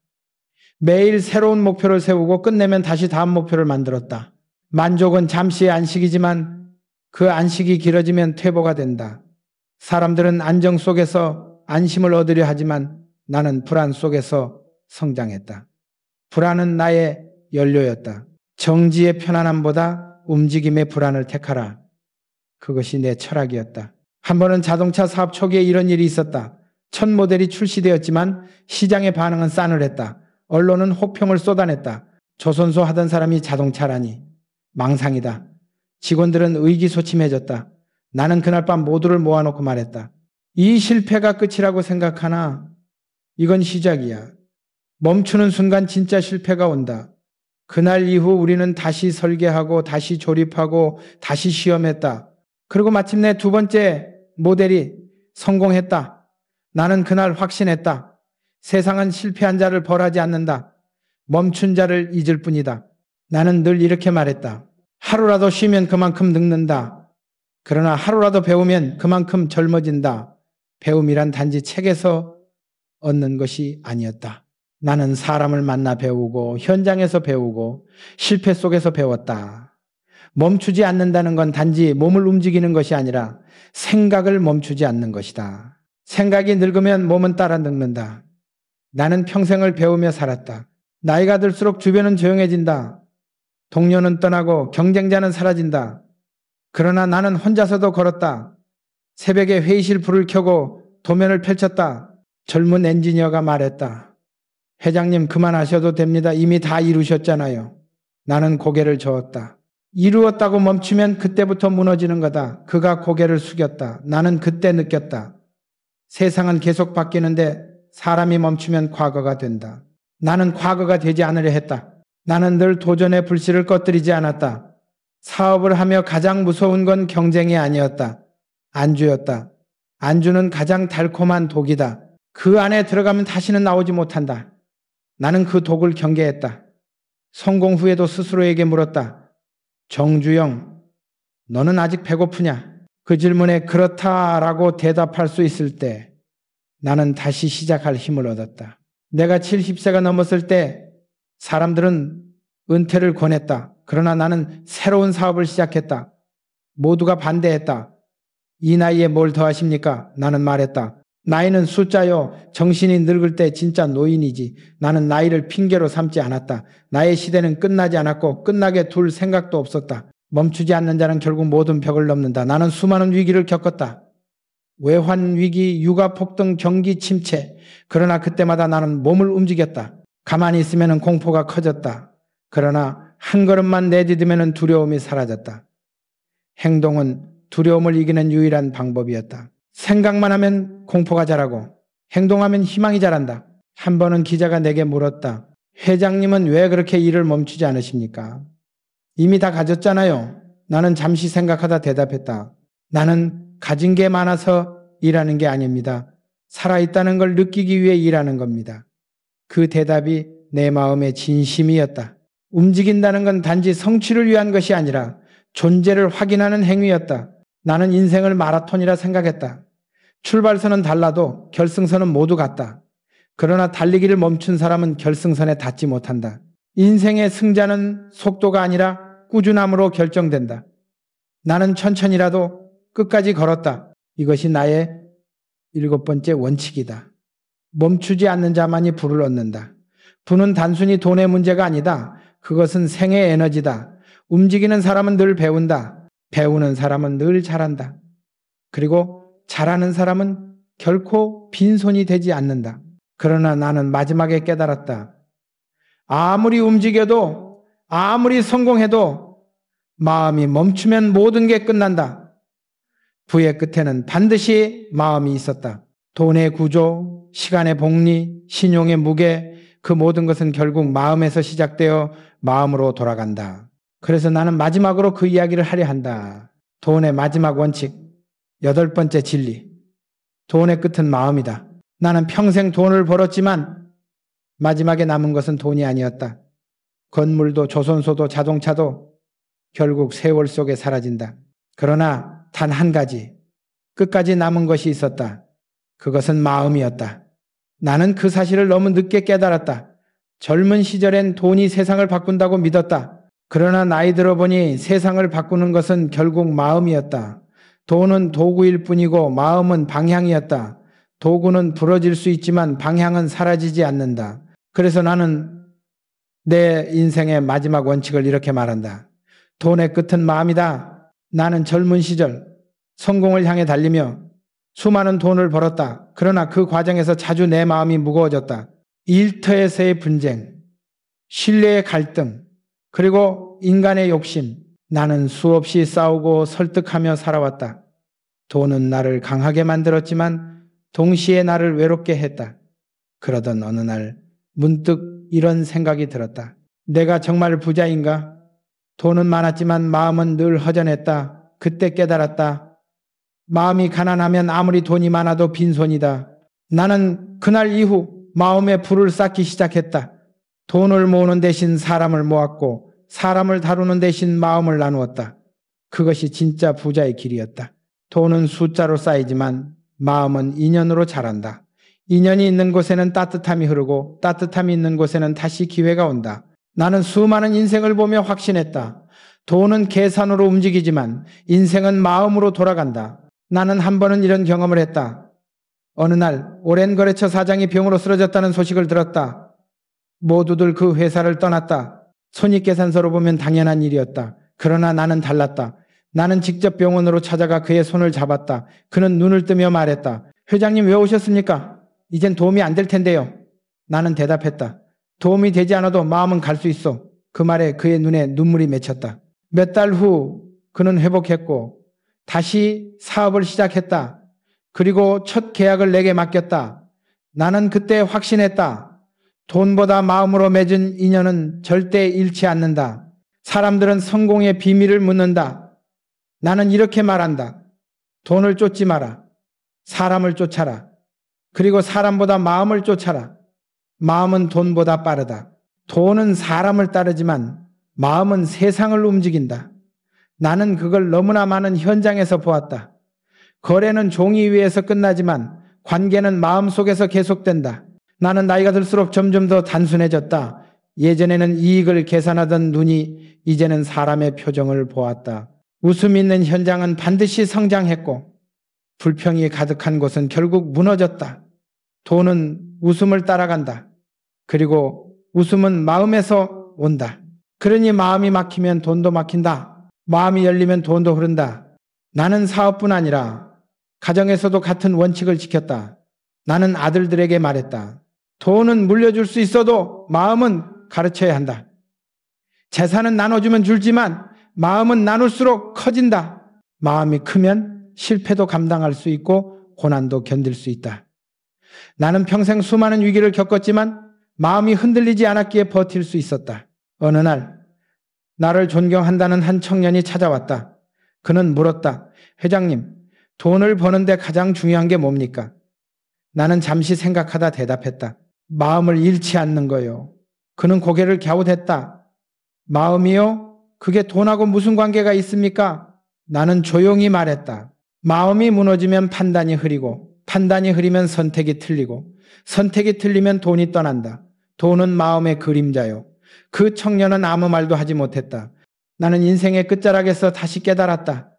매일 새로운 목표를 세우고 끝내면 다시 다음 목표를 만들었다. 만족은 잠시의 안식이지만 그 안식이 길어지면 퇴보가 된다. 사람들은 안정 속에서 안심을 얻으려 하지만 나는 불안 속에서 성장했다. 불안은 나의 연료였다. 정지의 편안함보다 움직임의 불안을 택하라. 그것이 내 철학이었다. 한 번은 자동차 사업 초기에 이런 일이 있었다. 첫 모델이 출시되었지만 시장의 반응은 싸늘했다. 언론은 혹평을 쏟아냈다. 조선소 하던 사람이 자동차라니. 망상이다. 직원들은 의기소침해졌다. 나는 그날 밤 모두를 모아놓고 말했다. 이 실패가 끝이라고 생각하나? 이건 시작이야. 멈추는 순간 진짜 실패가 온다. 그날 이후 우리는 다시 설계하고 다시 조립하고 다시 시험했다. 그리고 마침내 두 번째 모델이 성공했다. 나는 그날 확신했다. 세상은 실패한 자를 벌하지 않는다. 멈춘 자를 잊을 뿐이다. 나는 늘 이렇게 말했다. 하루라도 쉬면 그만큼 늙는다. 그러나 하루라도 배우면 그만큼 젊어진다. 배움이란 단지 책에서 얻는 것이 아니었다. 나는 사람을 만나 배우고 현장에서 배우고 실패 속에서 배웠다. 멈추지 않는다는 건 단지 몸을 움직이는 것이 아니라 생각을 멈추지 않는 것이다. 생각이 늙으면 몸은 따라 늙는다. 나는 평생을 배우며 살았다. 나이가 들수록 주변은 조용해진다. 동료는 떠나고 경쟁자는 사라진다. 그러나 나는 혼자서도 걸었다. 새벽에 회의실 불을 켜고 도면을 펼쳤다. 젊은 엔지니어가 말했다. 회장님 그만하셔도 됩니다. 이미 다 이루셨잖아요. 나는 고개를 저었다. 이루었다고 멈추면 그때부터 무너지는 거다. 그가 고개를 숙였다. 나는 그때 느꼈다. 세상은 계속 바뀌는데 사람이 멈추면 과거가 된다. 나는 과거가 되지 않으려 했다. 나는 늘 도전의 불씨를 꺼뜨리지 않았다. 사업을 하며 가장 무서운 건 경쟁이 아니었다. 안주였다. 안주는 가장 달콤한 독이다. 그 안에 들어가면 다시는 나오지 못한다. 나는 그 독을 경계했다. 성공 후에도 스스로에게 물었다. 정주영, 너는 아직 배고프냐? 그 질문에 그렇다라고 대답할 수 있을 때 나는 다시 시작할 힘을 얻었다. 내가 70세가 넘었을 때 사람들은 은퇴를 권했다. 그러나 나는 새로운 사업을 시작했다. 모두가 반대했다. 이 나이에 뭘 더 하십니까? 나는 말했다. 나이는 숫자요. 정신이 늙을 때 진짜 노인이지. 나는 나이를 핑계로 삼지 않았다. 나의 시대는 끝나지 않았고 끝나게 둘 생각도 없었다. 멈추지 않는 자는 결국 모든 벽을 넘는다. 나는 수많은 위기를 겪었다. 외환 위기, 육아 폭등, 경기 침체. 그러나 그때마다 나는 몸을 움직였다. 가만히 있으면 공포가 커졌다. 그러나 한 걸음만 내디디면 두려움이 사라졌다. 행동은 두려움을 이기는 유일한 방법이었다. 생각만 하면 공포가 자라고 행동하면 희망이 자란다. 한 번은 기자가 내게 물었다. 회장님은 왜 그렇게 일을 멈추지 않으십니까? 이미 다 가졌잖아요. 나는 잠시 생각하다 대답했다. 나는 가진 게 많아서 일하는 게 아닙니다. 살아있다는 걸 느끼기 위해 일하는 겁니다. 그 대답이 내 마음의 진심이었다. 움직인다는 건 단지 성취를 위한 것이 아니라 존재를 확인하는 행위였다. 나는 인생을 마라톤이라 생각했다. 출발선은 달라도 결승선은 모두 같다. 그러나 달리기를 멈춘 사람은 결승선에 닿지 못한다. 인생의 승자는 속도가 아니라 꾸준함으로 결정된다. 나는 천천히라도 끝까지 걸었다. 이것이 나의 7번째 원칙이다. 멈추지 않는 자만이 부를 얻는다. 부는 단순히 돈의 문제가 아니다. 그것은 생의 에너지다. 움직이는 사람은 늘 배운다. 배우는 사람은 늘 잘한다. 그리고 잘하는 사람은 결코 빈손이 되지 않는다. 그러나 나는 마지막에 깨달았다. 아무리 움직여도 아무리 성공해도 마음이 멈추면 모든 게 끝난다. 부의 끝에는 반드시 마음이 있었다. 돈의 구조, 시간의 복리, 신용의 무게, 그 모든 것은 결국 마음에서 시작되어 마음으로 돌아간다. 그래서 나는 마지막으로 그 이야기를 하려 한다. 돈의 마지막 원칙, 8번째 진리. 돈의 끝은 마음이다. 나는 평생 돈을 벌었지만 마지막에 남은 것은 돈이 아니었다. 건물도 조선소도 자동차도 결국 세월 속에 사라진다. 그러나 단 한 가지 끝까지 남은 것이 있었다. 그것은 마음이었다. 나는 그 사실을 너무 늦게 깨달았다. 젊은 시절엔 돈이 세상을 바꾼다고 믿었다. 그러나 나이 들어보니 세상을 바꾸는 것은 결국 마음이었다. 돈은 도구일 뿐이고 마음은 방향이었다. 도구는 부러질 수 있지만 방향은 사라지지 않는다. 그래서 나는 내 인생의 마지막 원칙을 이렇게 말한다. 돈의 끝은 마음이다. 나는 젊은 시절 성공을 향해 달리며 수많은 돈을 벌었다. 그러나 그 과정에서 자주 내 마음이 무거워졌다. 일터에서의 분쟁, 신뢰의 갈등, 그리고 인간의 욕심. 나는 수없이 싸우고 설득하며 살아왔다. 돈은 나를 강하게 만들었지만 동시에 나를 외롭게 했다. 그러던 어느 날 문득 이런 생각이 들었다. 내가 정말 부자인가? 돈은 많았지만 마음은 늘 허전했다. 그때 깨달았다. 마음이 가난하면 아무리 돈이 많아도 빈손이다. 나는 그날 이후 마음에 불을 쌓기 시작했다. 돈을 모으는 대신 사람을 모았고 사람을 다루는 대신 마음을 나누었다. 그것이 진짜 부자의 길이었다. 돈은 숫자로 쌓이지만 마음은 인연으로 자란다. 인연이 있는 곳에는 따뜻함이 흐르고 따뜻함이 있는 곳에는 다시 기회가 온다. 나는 수많은 인생을 보며 확신했다. 돈은 계산으로 움직이지만 인생은 마음으로 돌아간다. 나는 한 번은 이런 경험을 했다. 어느 날 오랜 거래처 사장이 병으로 쓰러졌다는 소식을 들었다. 모두들 그 회사를 떠났다. 손익계산서로 보면 당연한 일이었다. 그러나 나는 달랐다. 나는 직접 병원으로 찾아가 그의 손을 잡았다. 그는 눈을 뜨며 말했다. 회장님 왜 오셨습니까? 이젠 도움이 안 될 텐데요. 나는 대답했다. 도움이 되지 않아도 마음은 갈 수 있어. 그 말에 그의 눈에 눈물이 맺혔다. 몇 달 후 그는 회복했고 다시 사업을 시작했다. 그리고 첫 계약을 내게 맡겼다. 나는 그때 확신했다. 돈보다 마음으로 맺은 인연은 절대 잃지 않는다. 사람들은 성공의 비밀을 묻는다. 나는 이렇게 말한다. 돈을 쫓지 마라. 사람을 쫓아라. 그리고 사람보다 마음을 쫓아라. 마음은 돈보다 빠르다. 돈은 사람을 따르지만 마음은 세상을 움직인다. 나는 그걸 너무나 많은 현장에서 보았다. 거래는 종이 위에서 끝나지만 관계는 마음속에서 계속된다. 나는 나이가 들수록 점점 더 단순해졌다. 예전에는 이익을 계산하던 눈이 이제는 사람의 표정을 보았다. 웃음 있는 현장은 반드시 성장했고 불평이 가득한 곳은 결국 무너졌다. 돈은 웃음을 따라간다. 그리고 웃음은 마음에서 온다. 그러니 마음이 막히면 돈도 막힌다. 마음이 열리면 돈도 흐른다. 나는 사업뿐 아니라 가정에서도 같은 원칙을 지켰다. 나는 아들들에게 말했다. 돈은 물려줄 수 있어도 마음은 가르쳐야 한다. 재산은 나눠주면 줄지만 마음은 나눌수록 커진다. 마음이 크면 실패도 감당할 수 있고 고난도 견딜 수 있다. 나는 평생 수많은 위기를 겪었지만 마음이 흔들리지 않았기에 버틸 수 있었다. 어느 날 나를 존경한다는 한 청년이 찾아왔다. 그는 물었다. 회장님, 돈을 버는데 가장 중요한 게 뭡니까? 나는 잠시 생각하다 대답했다. 마음을 잃지 않는 거요. 그는 고개를 갸웃했다. 마음이요? 그게 돈하고 무슨 관계가 있습니까? 나는 조용히 말했다. 마음이 무너지면 판단이 흐리고 판단이 흐리면 선택이 틀리고 선택이 틀리면 돈이 떠난다. 돈은 마음의 그림자요. 그 청년은 아무 말도 하지 못했다. 나는 인생의 끝자락에서 다시 깨달았다.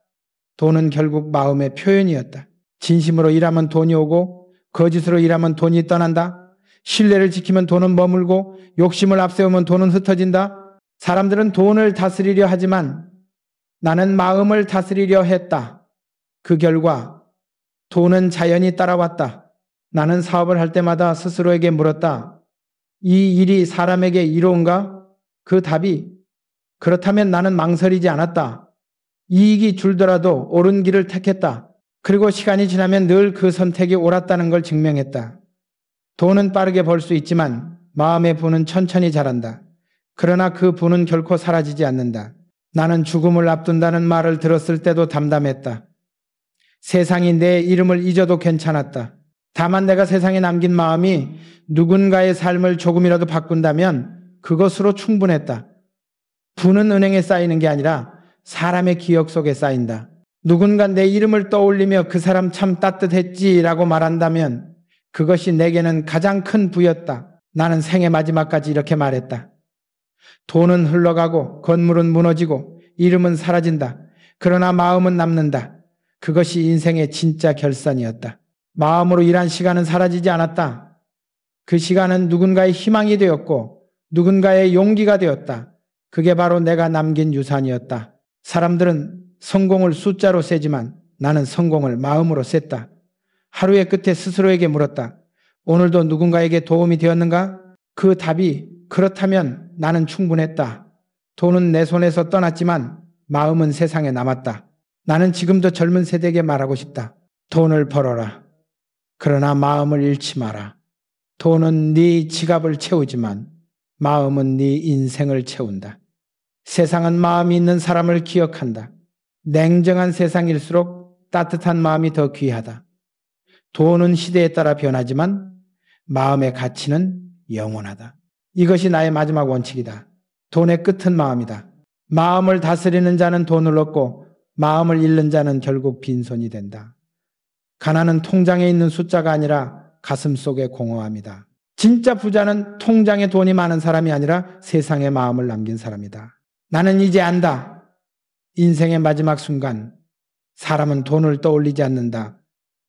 돈은 결국 마음의 표현이었다. 진심으로 일하면 돈이 오고 거짓으로 일하면 돈이 떠난다. 신뢰를 지키면 돈은 머물고 욕심을 앞세우면 돈은 흩어진다. 사람들은 돈을 다스리려 하지만 나는 마음을 다스리려 했다. 그 결과 돈은 자연히 따라왔다. 나는 사업을 할 때마다 스스로에게 물었다. 이 일이 사람에게 이로운가? 그 답이 그렇다면 나는 망설이지 않았다. 이익이 줄더라도 옳은 길을 택했다. 그리고 시간이 지나면 늘 그 선택이 옳았다는 걸 증명했다. 돈은 빠르게 벌 수 있지만 마음의 부는 천천히 자란다. 그러나 그 부는 결코 사라지지 않는다. 나는 죽음을 앞둔다는 말을 들었을 때도 담담했다. 세상이 내 이름을 잊어도 괜찮았다. 다만 내가 세상에 남긴 마음이 누군가의 삶을 조금이라도 바꾼다면 그것으로 충분했다. 부는 은행에 쌓이는 게 아니라 사람의 기억 속에 쌓인다. 누군가 내 이름을 떠올리며 그 사람 참 따뜻했지라고 말한다면 그것이 내게는 가장 큰 부였다. 나는 생애 마지막까지 이렇게 말했다. 돈은 흘러가고 건물은 무너지고 이름은 사라진다. 그러나 마음은 남는다. 그것이 인생의 진짜 결산이었다. 마음으로 일한 시간은 사라지지 않았다. 그 시간은 누군가의 희망이 되었고 누군가의 용기가 되었다. 그게 바로 내가 남긴 유산이었다. 사람들은 성공을 숫자로 세지만 나는 성공을 마음으로 셌다. 하루의 끝에 스스로에게 물었다. 오늘도 누군가에게 도움이 되었는가? 그 답이 그렇다면 나는 충분했다. 돈은 내 손에서 떠났지만 마음은 세상에 남았다. 나는 지금도 젊은 세대에게 말하고 싶다. 돈을 벌어라. 그러나 마음을 잃지 마라. 돈은 네 지갑을 채우지만 마음은 네 인생을 채운다. 세상은 마음이 있는 사람을 기억한다. 냉정한 세상일수록 따뜻한 마음이 더 귀하다. 돈은 시대에 따라 변하지만 마음의 가치는 영원하다. 이것이 나의 마지막 원칙이다. 돈의 끝은 마음이다. 마음을 다스리는 자는 돈을 얻고 마음을 잃는 자는 결국 빈손이 된다. 가난은 통장에 있는 숫자가 아니라 가슴 속의 공허함이다. 진짜 부자는 통장에 돈이 많은 사람이 아니라 세상에 마음을 남긴 사람이다. 나는 이제 안다. 인생의 마지막 순간 사람은 돈을 떠올리지 않는다.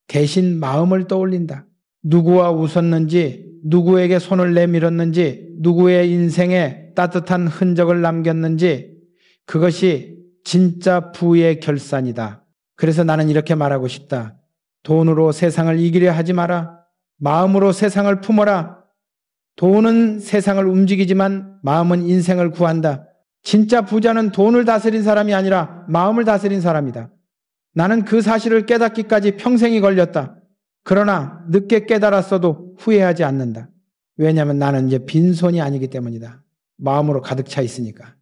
대신 마음을 떠올린다. 누구와 웃었는지, 누구에게 손을 내밀었는지, 누구의 인생에 따뜻한 흔적을 남겼는지 그것이 진짜 부의 결산이다. 그래서 나는 이렇게 말하고 싶다. 돈으로 세상을 이기려 하지 마라. 마음으로 세상을 품어라. 돈은 세상을 움직이지만 마음은 인생을 구한다. 진짜 부자는 돈을 다스린 사람이 아니라 마음을 다스린 사람이다. 나는 그 사실을 깨닫기까지 평생이 걸렸다. 그러나 늦게 깨달았어도 후회하지 않는다. 왜냐하면 나는 이제 빈손이 아니기 때문이다. 마음으로 가득 차 있으니까.